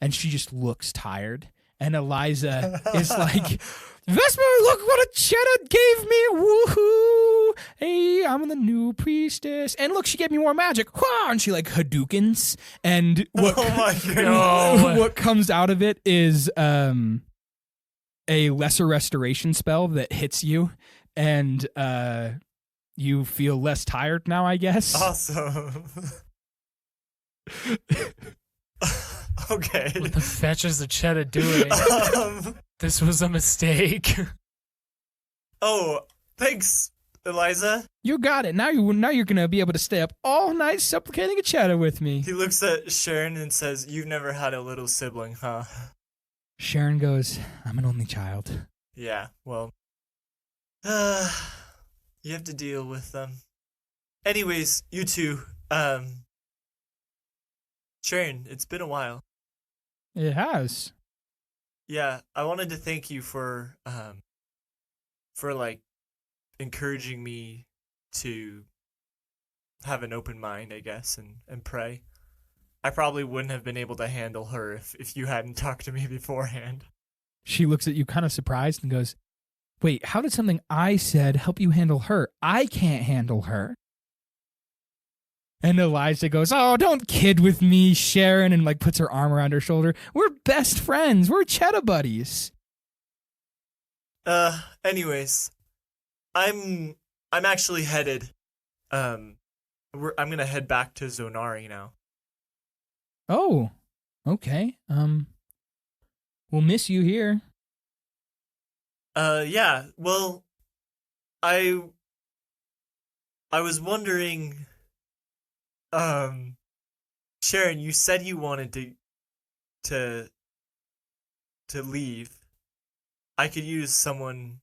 And she just looks tired. And Eliza is like, "Vesper, look what Acheta gave me! Woohoo! Hey, I'm the new priestess. And look, she gave me more magic. Wah! And she like Hadoukens. And what, Oh my God. what comes out of it is a lesser restoration spell that hits you. And you feel less tired now, I guess. Awesome. Okay. What the fetch is Acheta doing? This was a mistake. Oh, thanks, Eliza. You got it. Now you're gonna be able to stay up all night supplicating Acheta with me. He looks at Sharon and says, "You've never had a little sibling, huh?" Sharon goes, "I'm an only child." Yeah, well, you have to deal with them. Anyways, you two, Sharon, it's been a while. It has. Yeah, I wanted to thank you for like encouraging me to have an open mind, I guess, and pray. I probably wouldn't have been able to handle her if you hadn't talked to me beforehand. She looks at you kind of surprised and goes, wait, how did something I said help you handle her? I can't handle her. And Elijah goes, oh, don't kid with me, Sharon, and like puts her arm around her shoulder. We're best friends. We're Acheta buddies. Anyways, I'm actually headed. I'm gonna head back to Zonari now. Oh, okay. We'll miss you here. Yeah. Well, I was wondering, Sharon, you said you wanted to leave. I could use someone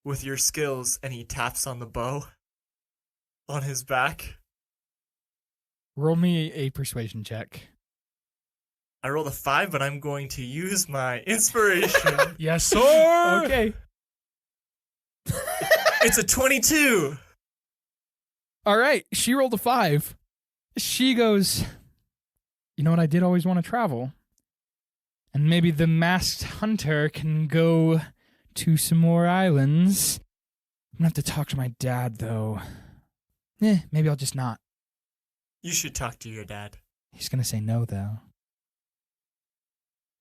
with your skills, and he taps on the bow on his back. Roll me a persuasion check. I rolled a 5, but I'm going to use my inspiration. Yes, sir. Okay. It's a 22. All right. She rolled a 5. She goes, you know what? I did always want to travel. And maybe the masked hunter can go to some more islands. I'm going to have to talk to my dad, though. Maybe I'll just not. You should talk to your dad. He's going to say no, though.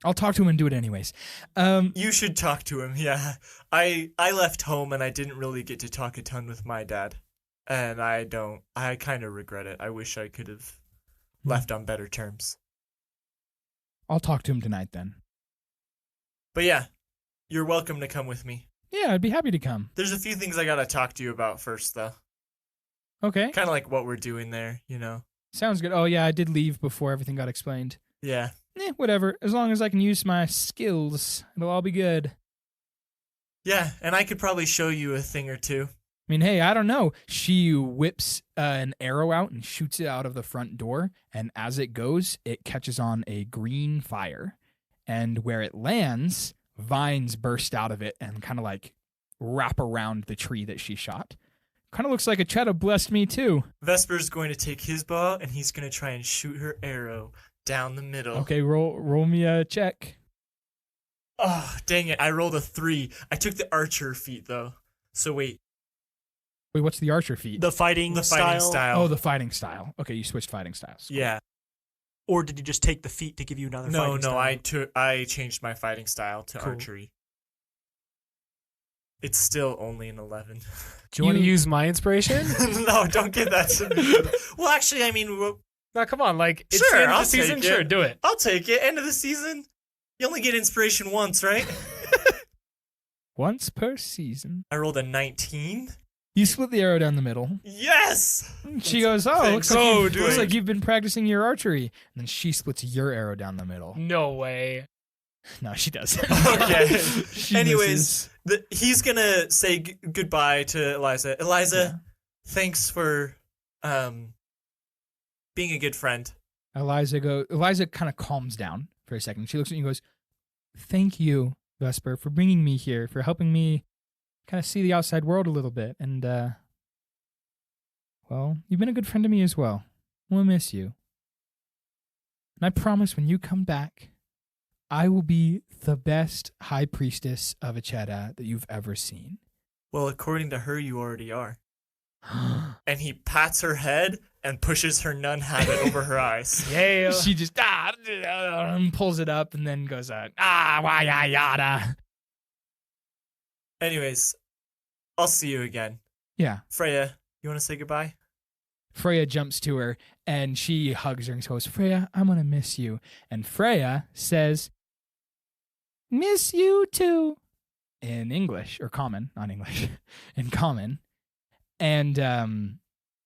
I'll talk to him and do it anyways. You should talk to him, yeah. I left home and I didn't really get to talk a ton with my dad. And I kind of regret it. I wish I could have left on better terms. I'll talk to him tonight then. But yeah, you're welcome to come with me. Yeah, I'd be happy to come. There's a few things I gotta talk to you about first, though. Okay. Kind of like what we're doing there, you know? Sounds good. Oh, yeah, I did leave before everything got explained. Yeah. Whatever. As long as I can use my skills, it'll all be good. Yeah, and I could probably show you a thing or two. I mean, hey, I don't know. She whips an arrow out and shoots it out of the front door, and as it goes, it catches on a green fire. And where it lands, vines burst out of it and kind of like wrap around the tree that she shot. Kind of looks like Acheta blessed me too. Vesper's going to take his bow, and he's going to try and shoot her arrow down the middle. Okay, roll me a check. Oh, dang it. I rolled a 3. I took the archer feat, though. So wait. Wait, what's the archer feat? The fighting style. Oh, the fighting style. Okay, you switched fighting styles. Yeah. Or did you just take the feat to give you another fighting style? No, I changed my fighting style to archery. It's still only an 11. Do you want to use my inspiration? No, don't give that to me. Well, actually, I mean... No, come on. Like, it's Sure, the end of I'll the season. take it. Sure, do it. I'll take it. End of the season. You only get inspiration once, right? Once per season. I rolled a 19. You split the arrow down the middle. Yes! She goes, oh, Thanks. looks like you've been practicing your archery. And then she splits your arrow down the middle. No way. No, she doesn't. Okay. She Anyways, misses. he's going to say goodbye to Eliza. Eliza, thanks for being a good friend. Eliza kind of calms down for a second. She looks at you and goes, thank you, Vesper, for bringing me here, for helping me kind of see the outside world a little bit. And, well, you've been a good friend to me as well. We'll miss you. And I promise when you come back, I will be the best high priestess of Acheta that you've ever seen. Well, according to her, you already are. And he pats her head and pushes her nun habit over her eyes. Yeah. She just pulls it up and then goes, why yada. Anyways, I'll see you again. Yeah. Freya, you want to say goodbye? Freya jumps to her and she hugs her and goes, Freya, I'm going to miss you. And Freya says, miss you too. In English, or common, not English, in common. And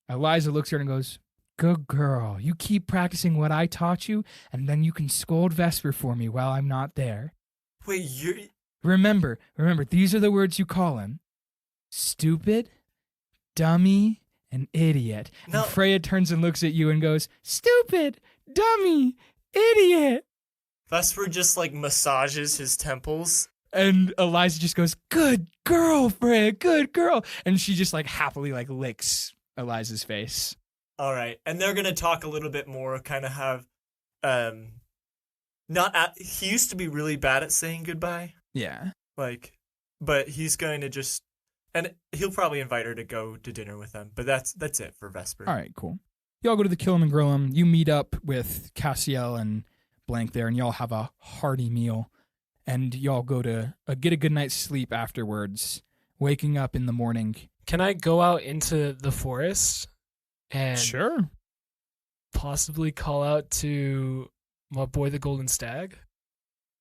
Eliza looks at her and goes, good girl. You keep practicing what I taught you, and then you can scold Vesper for me while I'm not there. Wait, you're... Remember, these are the words you call him. Stupid, dummy, an idiot. No. And Freya turns and looks at you and goes, stupid, dummy, idiot. Vesper just like massages his temples. And Eliza just goes, good girl, Freya, good girl. And she just like happily like licks Eliza's face. All right, and they're gonna talk a little bit more. Kind of have, he used to be really bad at saying goodbye. Yeah. Like, but he's going to just, and he'll probably invite her to go to dinner with them. But that's it for Vesper. All right, cool. Y'all go to the Kill 'em and Grill 'em. You meet up with Cassiel and Blank there, and y'all have a hearty meal. And y'all go to get a good night's sleep afterwards, waking up in the morning. Can I go out into the forest and Sure. possibly call out to my boy the Golden Stag?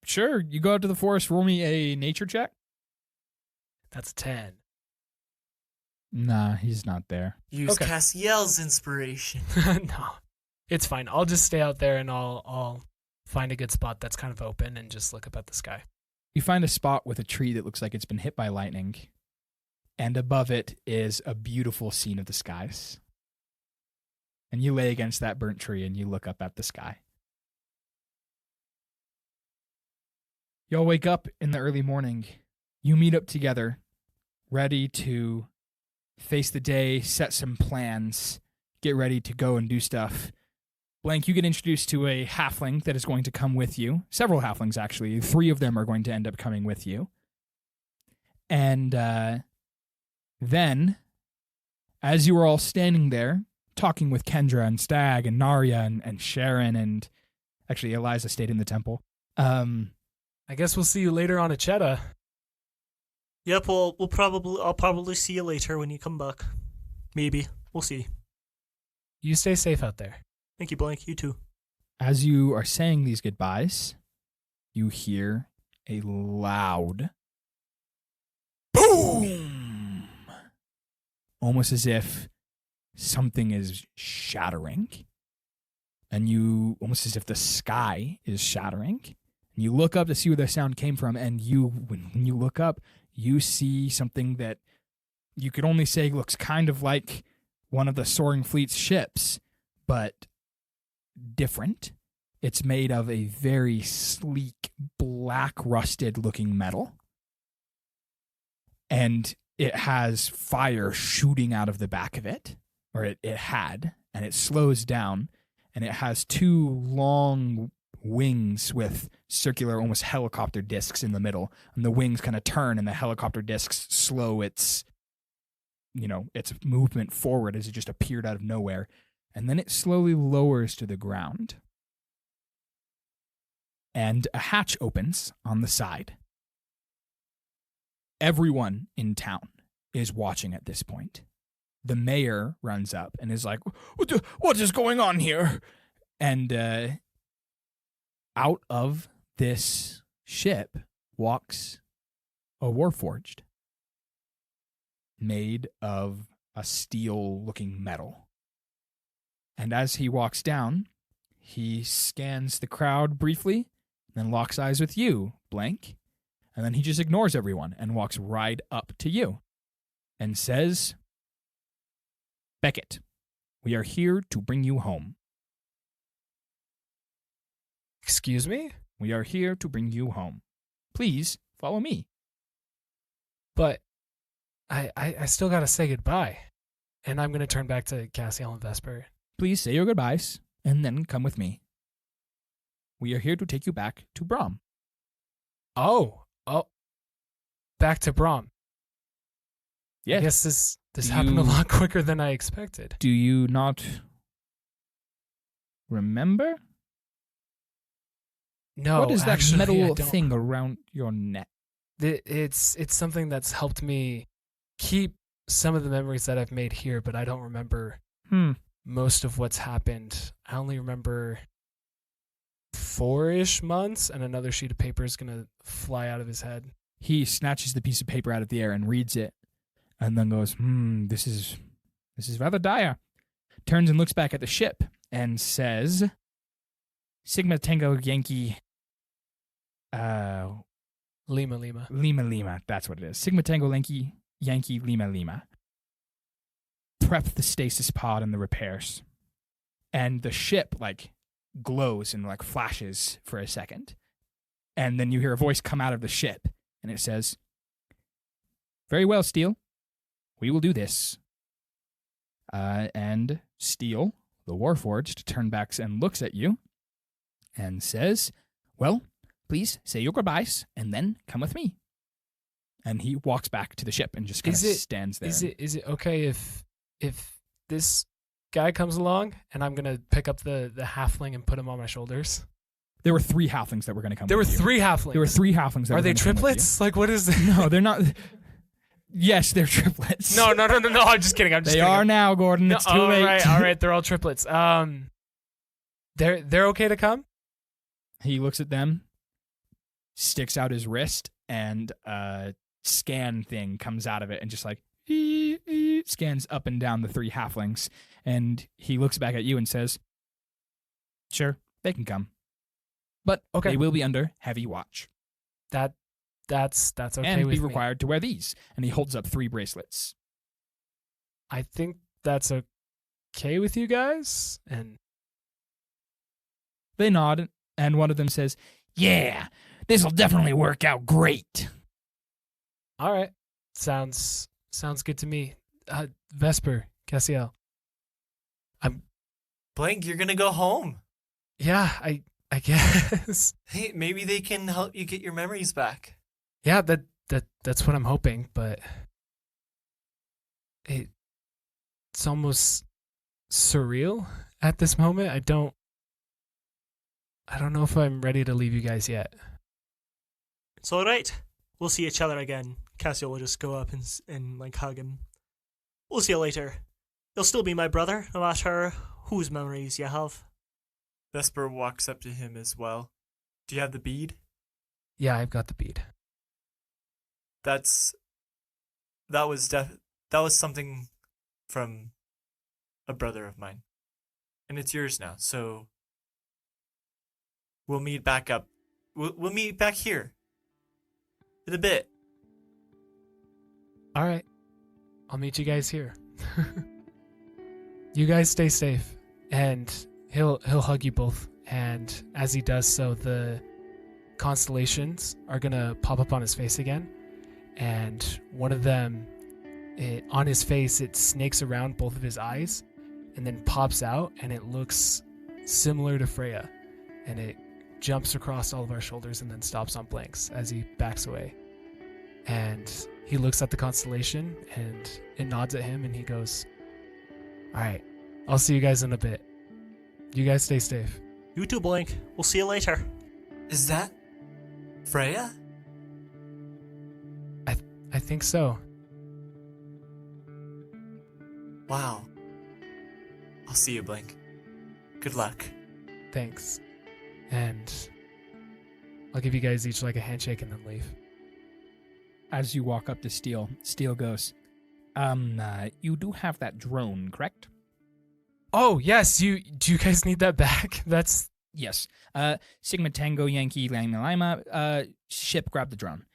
Sure. You go out to the forest, roll me a nature check. That's a 10. Nah, he's not there. Use Okay. Cassiel's inspiration. No, it's fine. I'll just stay out there and I'll find a good spot that's kind of open and just look up at the sky. You find a spot with a tree that looks like it's been hit by lightning, and above it is a beautiful scene of the skies. And you lay against that burnt tree and you look up at the sky. Y'all wake up in the early morning. You meet up together, ready to face the day, set some plans, get ready to go and do stuff. Blank, you get introduced to a halfling that is going to come with you. Several halflings, actually. 3 of them are going to end up coming with you. And then, as you are all standing there, talking with Kendra and Stag and Narya and Sharon and... Actually, Eliza stayed in the temple. I guess we'll see you later on Acheta. Yep, I'll probably see you later when you come back. Maybe. We'll see. You stay safe out there. Thank you, Blank. You too. As you are saying these goodbyes, you hear a loud boom, almost as if something is shattering, and you almost as if the sky is shattering. And you look up to see where the sound came from, and when you look up, you see something that you could only say looks kind of like one of the Soaring Fleet's ships, but different. It's made of a very sleek, black, rusted-looking metal. And it has fire shooting out of the back of it, or it had, and it slows down, and it has 2 long wings with circular, almost helicopter discs in the middle, and the wings kind of turn, and the helicopter discs slow its movement forward as it just appeared out of nowhere. And then it slowly lowers to the ground. And a hatch opens on the side. Everyone in town is watching at this point. The mayor runs up and is like, what is going on here? And out of this ship walks a warforged made of a steel-looking metal. And as he walks down, he scans the crowd briefly, then locks eyes with you, Blank, and then he just ignores everyone and walks right up to you and says, Beckett, we are here to bring you home. Excuse me? We are here to bring you home. Please follow me. But I still gotta say goodbye. And I'm gonna turn back to Cassiel and Vesper. Please say your goodbyes and then come with me. We are here to take you back to Brahm. Oh. Back to Brahm. Yes. I guess this happened a lot quicker than I expected. Do you not remember? No, what is that actually, I metal don't. thing around your neck? It's something that's helped me keep some of the memories that I've made here, but I don't remember most of what's happened. I only remember 4-ish months, and another sheet of paper is going to fly out of his head. He snatches the piece of paper out of the air and reads it, and then goes, this is rather dire. Turns and looks back at the ship and says, Sigma Tango Yankee, Lima. Lima, that's what it is. Sigma Tango Yankee, Lima. prep the stasis pod and the repairs. And the ship, like, glows and, like, flashes for a second. And then you hear a voice come out of the ship, and it says, "Very well, Steel. We will do this." And Steel, the Warforged, turns back and looks at you and says, "Well, please say your goodbyes and then come with me." And he walks back to the ship and just kind of stands there. Is it okay if this guy comes along and I'm gonna pick up the halfling and put him on my shoulders? There were 3 halflings that were going to come. There were with you. 3 halflings. There were 3 halflings. That Are were they gonna come with triplets? Like, what is you. No, they're not. Yes, they're triplets. No. I'm just kidding. They are now, Gordon. It's too late. All right. They're all triplets. They're okay to come. He looks at them, sticks out his wrist, and a scan thing comes out of it and just like scans up and down the 3 halflings. And he looks back at you and says, "Sure, they can come. But Okay. they will be under heavy watch. That's okay And with be me. required to wear these." And he holds up 3 bracelets. I think that's okay with you guys. And They nod, and one of them says, "Yeah, this'll definitely work out great." all right, sounds good to me. Vesper, Cassiel. Blank, you're gonna go home. Yeah, I guess. Hey, maybe they can help you get your memories back. Yeah, that's what I'm hoping, but it's almost surreal at this moment. I don't know if I'm ready to leave you guys yet. It's all right. We'll see each other again. Cassiel will just go up and like hug him. We'll see you later. You'll still be my brother, no matter whose memories you have. Vesper walks up to him as well. Do you have the bead? Yeah, I've got the bead. That was something from a brother of mine, and it's yours now. So we'll meet back up. We'll meet back here in a bit. All right, I'll meet you guys here. You guys stay safe, and he'll hug you both. And as he does so, the constellations are gonna pop up on his face again, and one of them, on his face, it snakes around both of his eyes, and then pops out, and it looks similar to Freya, and it jumps across all of our shoulders and then stops on Blank's as he backs away. And he looks at the constellation, and it nods at him, and he goes, "All right, I'll see you guys in a bit. You guys stay safe." You too, Blank. We'll see you later. Is that Freya? I think so. Wow. I'll see you, Blink. Good luck. Thanks. And I'll give you guys each like a handshake and then leave. As you walk up to Steel, Steel goes, "You do have that drone, correct?" Oh, yes. Do you guys need that back? That's... Yes. Sigma Tango Yankee Lima Lima, ship, grab the drone.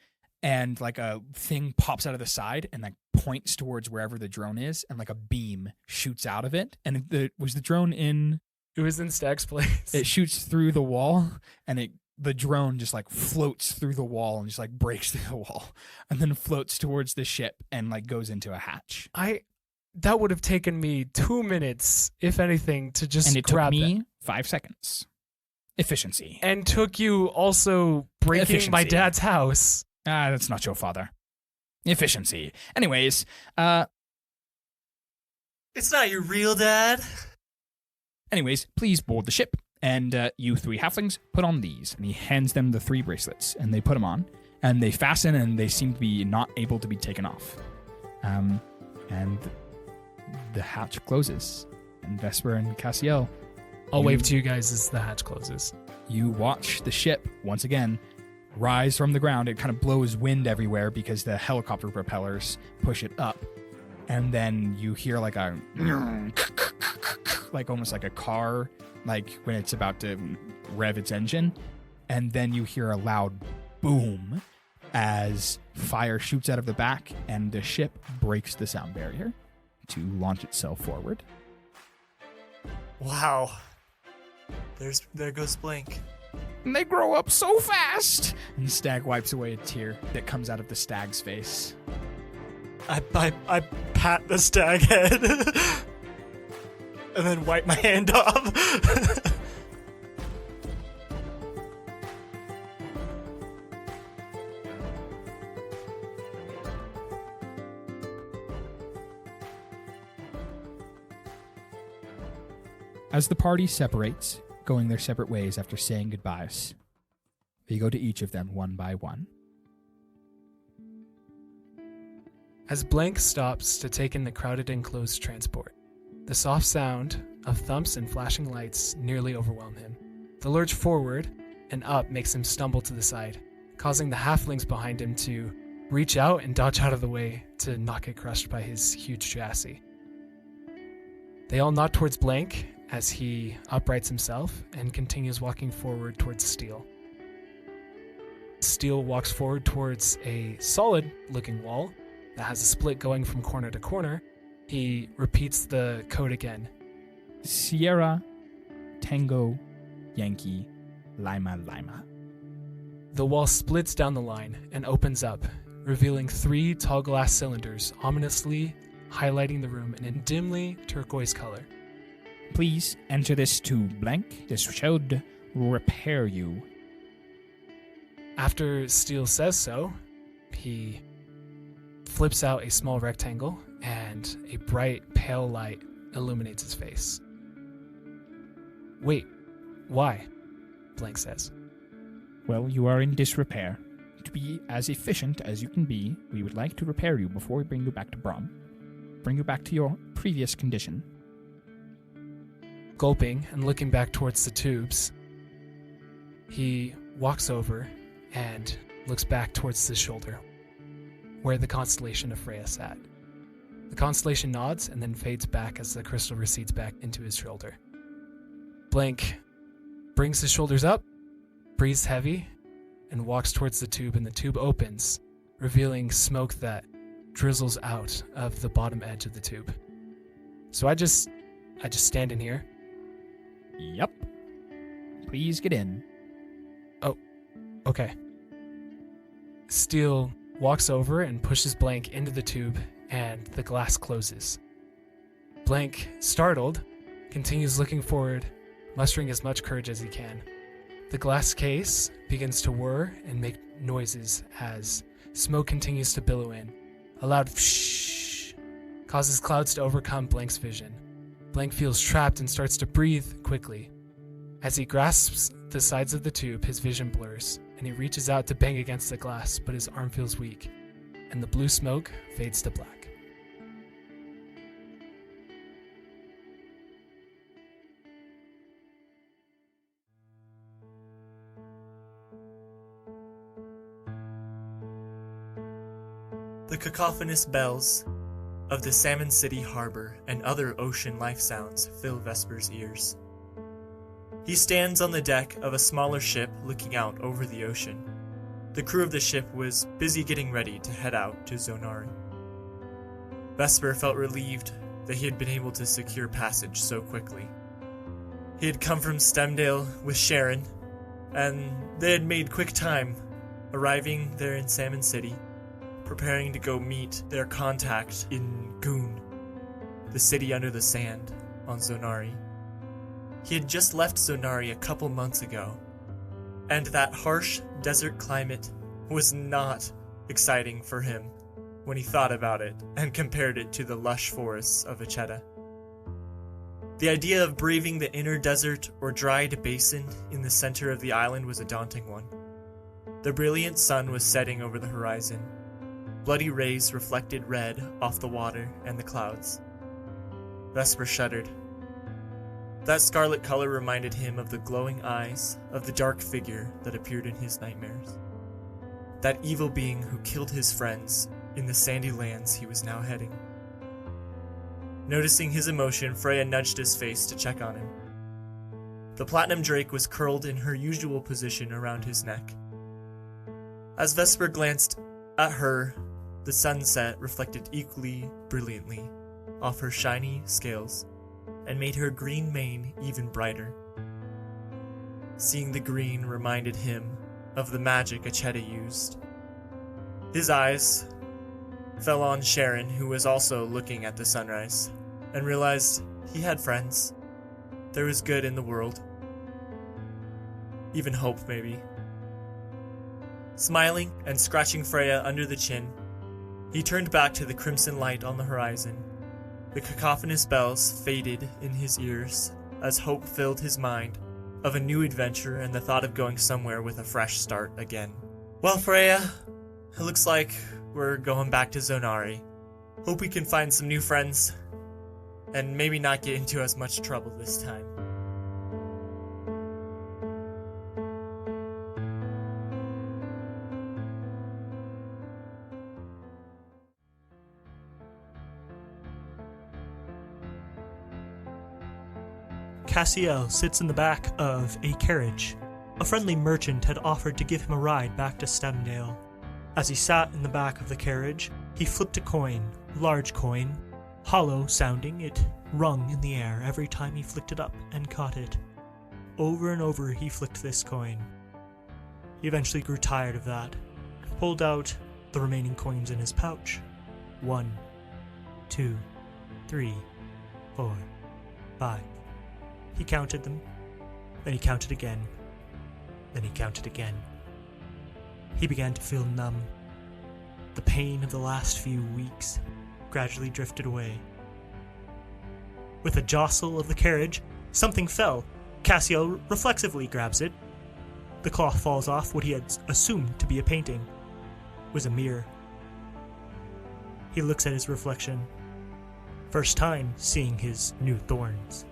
And like a thing pops out of the side and like points towards wherever the drone is, and like a beam shoots out of it. And was the drone in... It was in Stag's place. It shoots through the wall, and the drone just like floats through the wall and just like breaks through the wall, and then floats towards the ship and like goes into a hatch. That would have taken me 2 minutes, if anything, to just grab And it took me that. 5 seconds. Efficiency. And took you also breaking my Efficiency. dad's house. That's not your father. Efficiency. Anyways, It's not your real dad. please board the ship. And you 3 halflings, put on these. And he hands them the 3 bracelets, and they put them on. And they fasten, and they seem to be not able to be taken off. And the hatch closes. And Vesper and Cassiel, I'll wave to you guys as the hatch closes. you watch the ship, once again, rise from the ground. It kind of blows wind everywhere because the helicopter propellers push it up. And then you hear like a... like almost like a car, like when it's about to rev its engine. And then you hear a loud boom as fire shoots out of the back and the ship breaks the sound barrier. to launch itself forward. Wow. There goes Blink. And they grow up so fast! And Stag wipes away a tear that comes out of the stag's face. I pat the stag head and then wipe my hand off. As the party separates, going their separate ways after saying goodbyes, they go to each of them one by one. As Blank stops to take in the crowded enclosed transport, the soft sound of thumps and flashing lights nearly overwhelm him. The lurch forward and up makes him stumble to the side, causing the halflings behind him to reach out and dodge out of the way to not get crushed by his huge chassis. They all nod towards Blank as he uprights himself and continues walking forward towards Steel. Steel walks forward towards a solid-looking wall that has a split going from corner to corner. He repeats the code again. Sierra, Tango, Yankee, Lima, Lima. The wall splits down the line and opens up, revealing 3 tall glass cylinders ominously highlighting the room in a dimly turquoise color. Please enter this to blank. This should repair you. After Steele says so, he flips out a small rectangle and a bright, pale light illuminates his face. Wait, why? Blank says. Well, you are in disrepair. To be as efficient as you can be, we would like to repair you before we bring you back to Brom. Bring you back to your previous condition. Gulping and looking back towards the tubes, he walks over and looks back towards the shoulder, where the constellation of Freya sat. The constellation nods and then fades back as the crystal recedes back into his shoulder. Blank brings his shoulders up, breathes heavy, and walks towards the tube, and the tube opens, revealing smoke that drizzles out of the bottom edge of the tube. So I just stand in here. Yep. Please get in. Oh, okay. Steele walks over and pushes Blank into the tube, and the glass closes. Blank, startled, continues looking forward, mustering as much courage as he can. The glass case begins to whir and make noises as smoke continues to billow in. A loud whoosh causes clouds to overcome Blank's vision. Blank feels trapped and starts to breathe quickly. As he grasps the sides of the tube, his vision blurs, and he reaches out to bang against the glass, but his arm feels weak, and the blue smoke fades to black. The cacophonous bells of the Salmon City harbor and other ocean life sounds fill Vesper's ears. He stands on the deck of a smaller ship looking out over the ocean. The crew of the ship was busy getting ready to head out to Zonari. Vesper felt relieved that he had been able to secure passage so quickly. He had come from Stemdale with Sharon, and they had made quick time, arriving there in Salmon City, preparing to go meet their contact in Goon, the city under the sand on Zonari. He had just left Zonari a couple months ago, and that harsh desert climate was not exciting for him when he thought about it and compared it to the lush forests of Acheta. The idea of braving the inner desert or dried basin in the center of the island was a daunting one. The brilliant sun was setting over the horizon. Bloody rays reflected red off the water and the clouds. Vesper shuddered. That scarlet color reminded him of the glowing eyes of the dark figure that appeared in his nightmares. That evil being who killed his friends in the sandy lands he was now heading. Noticing his emotion, Freya nudged his face to check on him. The platinum drake was curled in her usual position around his neck. As Vesper glanced at her, the sunset reflected equally brilliantly off her shiny scales and made her green mane even brighter. Seeing the green reminded him of the magic Acheta used. His eyes fell on Sharon, who was also looking at the sunrise, and realized he had friends. There was good in the world. Even hope, maybe. Smiling and scratching Freya under the chin, he turned back to the crimson light on the horizon. The cacophonous bells faded in his ears as hope filled his mind of a new adventure and the thought of going somewhere with a fresh start again. Well, Freya, it looks like we're going back to Zonari. Hope we can find some new friends and maybe not get into as much trouble this time. Cassiel sits in the back of a carriage. A friendly merchant had offered to give him a ride back to Stemdale. As he sat in the back of the carriage, he flipped a coin, large coin, hollow sounding. It rung in the air every time he flicked it up and caught it. Over and over he flicked this coin. He eventually grew tired of that, pulled out the remaining coins in his pouch. 1, 2, 3, 4, 5. He counted them, then he counted again, then he counted again. He began to feel numb. The pain of the last few weeks gradually drifted away. With a jostle of the carriage, something fell. Cassiel reflexively grabs it. The cloth falls off. What he had assumed to be a painting was a mirror. He looks at his reflection. First time seeing his new thorns.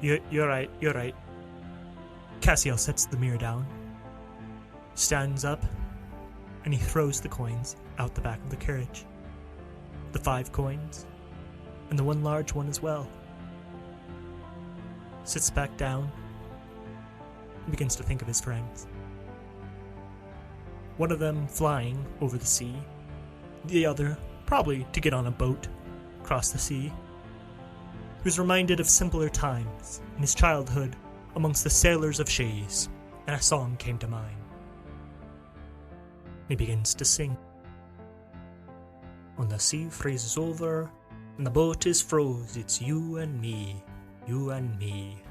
You're right. Cassiel sets the mirror down, stands up, and he throws the coins out the back of the carriage. The 5 coins, and the 1 large one as well. Sits back down, and begins to think of his friends. One of them flying over the sea, the other probably to get on a boat across the sea. He was reminded of simpler times in his childhood amongst the sailors of Shays, and a song came to mind. He begins to sing. When the sea freezes over and the boat is froze, it's you and me, you and me.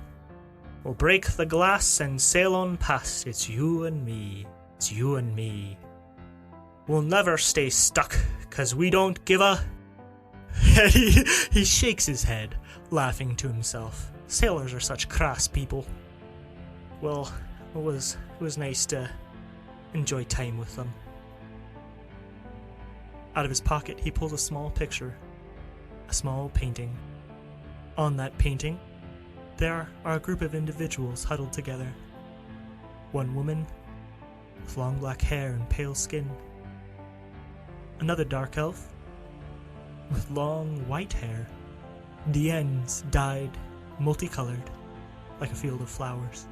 We'll break the glass and sail on past, it's you and me, it's you and me. We'll never stay stuck, 'cause we don't give a... He shakes his head, laughing to himself. Sailors are such crass people. Well, it was nice to enjoy time with them. Out of his pocket, he pulls a small picture, a small painting. On that painting, there are a group of individuals huddled together. One woman with long black hair and pale skin. Another dark elf with long white hair. The ends dyed multicolored, like a field of flowers.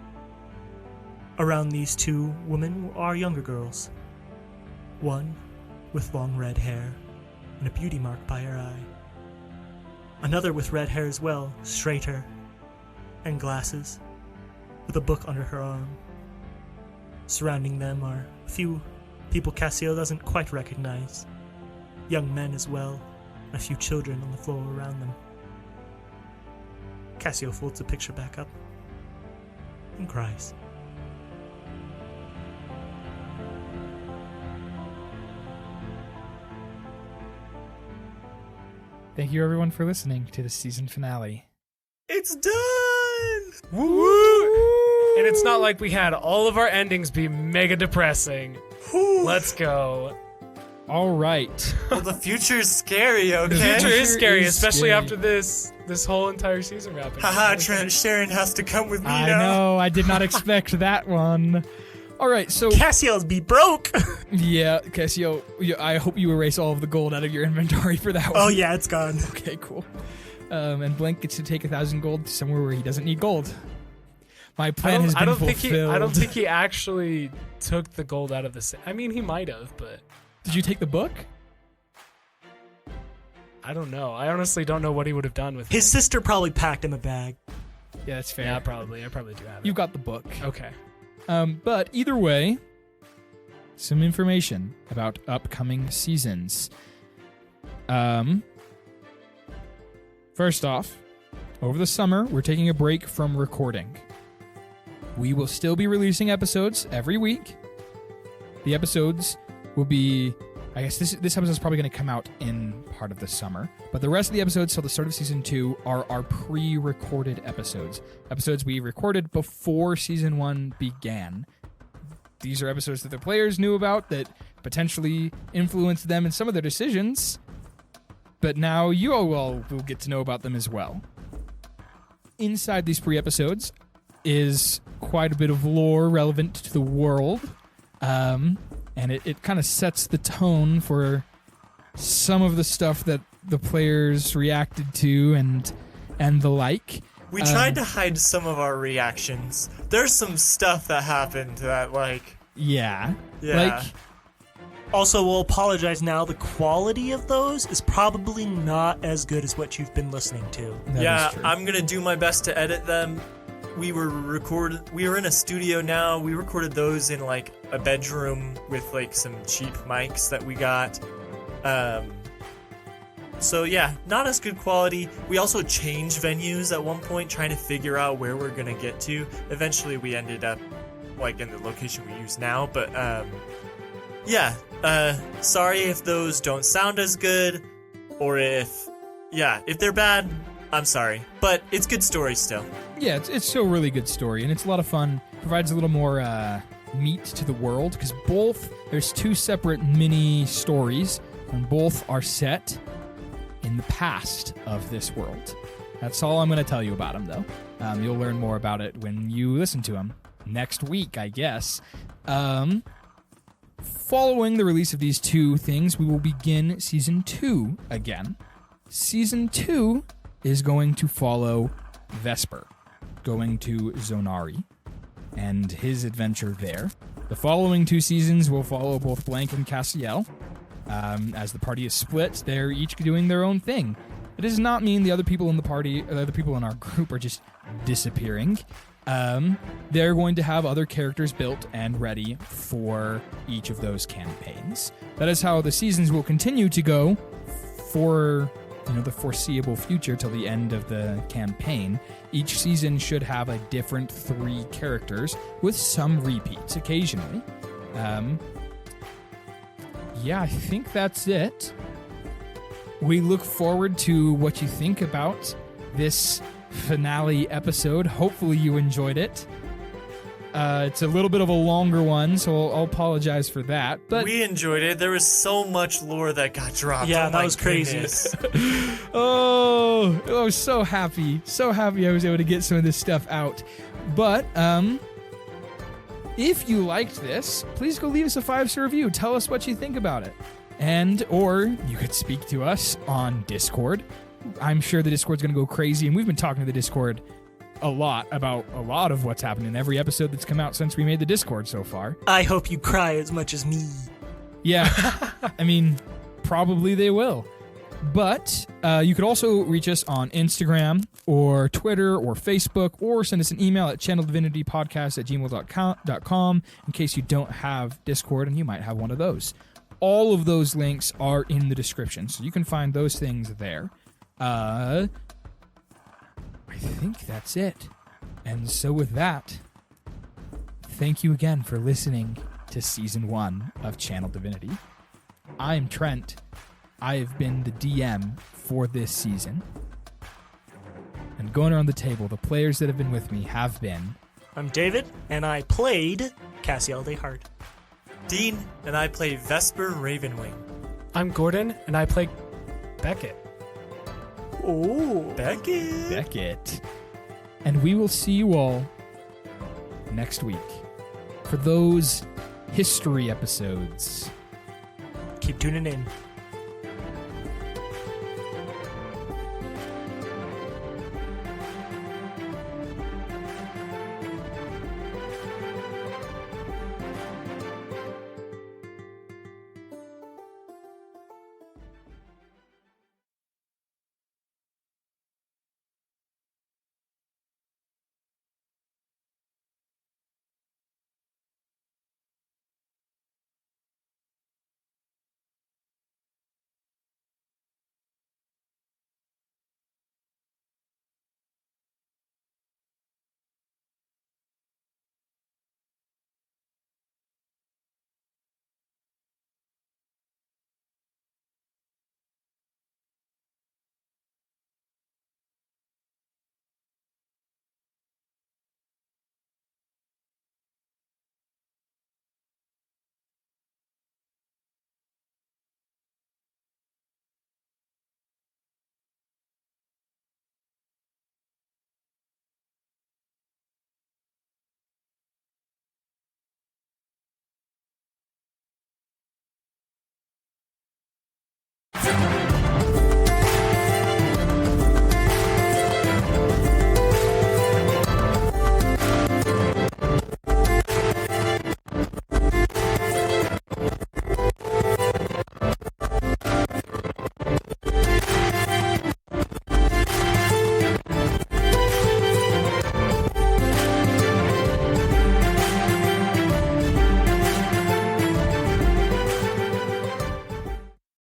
Around these 2 women are younger girls. One with long red hair and a beauty mark by her eye. Another with red hair as well, straighter, and glasses, with a book under her arm. Surrounding them are a few people Cassiel doesn't quite recognize. Young men as well, and a few children on the floor around them. Cassiel folds the picture back up and cries. Thank you, everyone, for listening to the season finale. It's done! Woo! And it's not like we had all of our endings be mega depressing. Let's go. All right. Well, the future's scary, okay? The future is scary, is especially scary. after this whole entire season wrapping. Haha, Trent, Sharon has to come with me I now. know. I did not expect that one. All right, so Cassiel's be broke! yeah, Cassio, I hope you erase all of the gold out of your inventory for that one. Oh yeah, it's gone. Okay, cool. And Blank gets to take 1,000 gold to somewhere where he doesn't need gold. My plan has been fulfilled. I don't think he actually took the gold out of the... I mean, he might have, but... Did you take the book? I don't know. I honestly don't know what he would have done with His it. sister probably packed him a bag. Yeah, that's fair. Yeah, probably. I probably do have it. You've got the book. Okay. But either way, some information about upcoming seasons. First off, over the summer, we're taking a break from recording. We will still be releasing episodes every week. The episodes will be, I guess this episode is probably going to come out in part of the summer, but the rest of the episodes till the start of season 2 are our pre-recorded episodes. Episodes we recorded before season 1 began. These are episodes that the players knew about that potentially influenced them in some of their decisions, but now you all will get to know about them as well. Inside these pre-episodes is quite a bit of lore relevant to the world, and it kind of sets the tone for some of the stuff that the players reacted to and the like. We tried to hide some of our reactions. There's some stuff that happened that, like... Yeah. Yeah. Also, we'll apologize now. The quality of those is probably not as good as what you've been listening to. Yeah, is true. I'm gonna do my best to edit them. We were in a studio now. We recorded those in like a bedroom with like some cheap mics that we got. So yeah, not as good quality. We also changed venues at one point, trying to figure out where we're gonna get to. Eventually, we ended up like in the location we use now. But yeah, sorry if those don't sound as good, or if they're bad, I'm sorry. But it's good story still. Yeah, it's still a really good story, and it's a lot of fun. Provides a little more meat to the world, because there's 2 separate mini stories, and both are set in the past of this world. That's all I'm going to tell you about them, though. You'll learn more about it when you listen to them next week, I guess. Following the release of these 2 things, we will begin Season 2 again. Season 2 is going to follow Vesper, going to Zonari, and his adventure there. The following 2 seasons will follow both Blank and Cassiel. As the party is split, they're each doing their own thing. It does not mean the other people in the party, or the other people in our group, are just disappearing. They're going to have other characters built and ready for each of those campaigns. That is how the seasons will continue to go for the foreseeable future till the end of the campaign. Each season should have a different 3 characters with some repeats occasionally. Yeah, I think that's it. We look forward to what you think about this finale episode. Hopefully you enjoyed it. It's a little bit of a longer one, so I'll apologize for that. But we enjoyed it. There was so much lore that got dropped. Yeah, oh that my was crazy. goodness. I was so happy. So happy I was able to get some of this stuff out. But, if you liked this, please go leave us a 5-star review. Tell us what you think about it. Or you could speak to us on Discord. I'm sure the Discord's going to go crazy, and we've been talking to the Discord a lot about a lot of what's happened in every episode that's come out since we made the Discord so far. I hope you cry as much as me. Yeah, I mean, probably they will. But you could also reach us on Instagram or Twitter or Facebook, or send us an email at channeldivinitypodcast@gmail.com in case you don't have Discord, and you might have one of those. All of those links are in the description, so you can find those things there. I think that's it. And so with that, thank you again for listening to Season 1 of Channel Divinity. I'm Trent. I have been the DM for this season. And going around the table, the players that have been with me have been... I'm David, and I played Cassiel De'Hart. Dean, and I play Vesper Ravenwing. I'm Gordon, and I play Beckett. Oh, Beckett. And we will see you all next week for those history episodes. keep tuning in.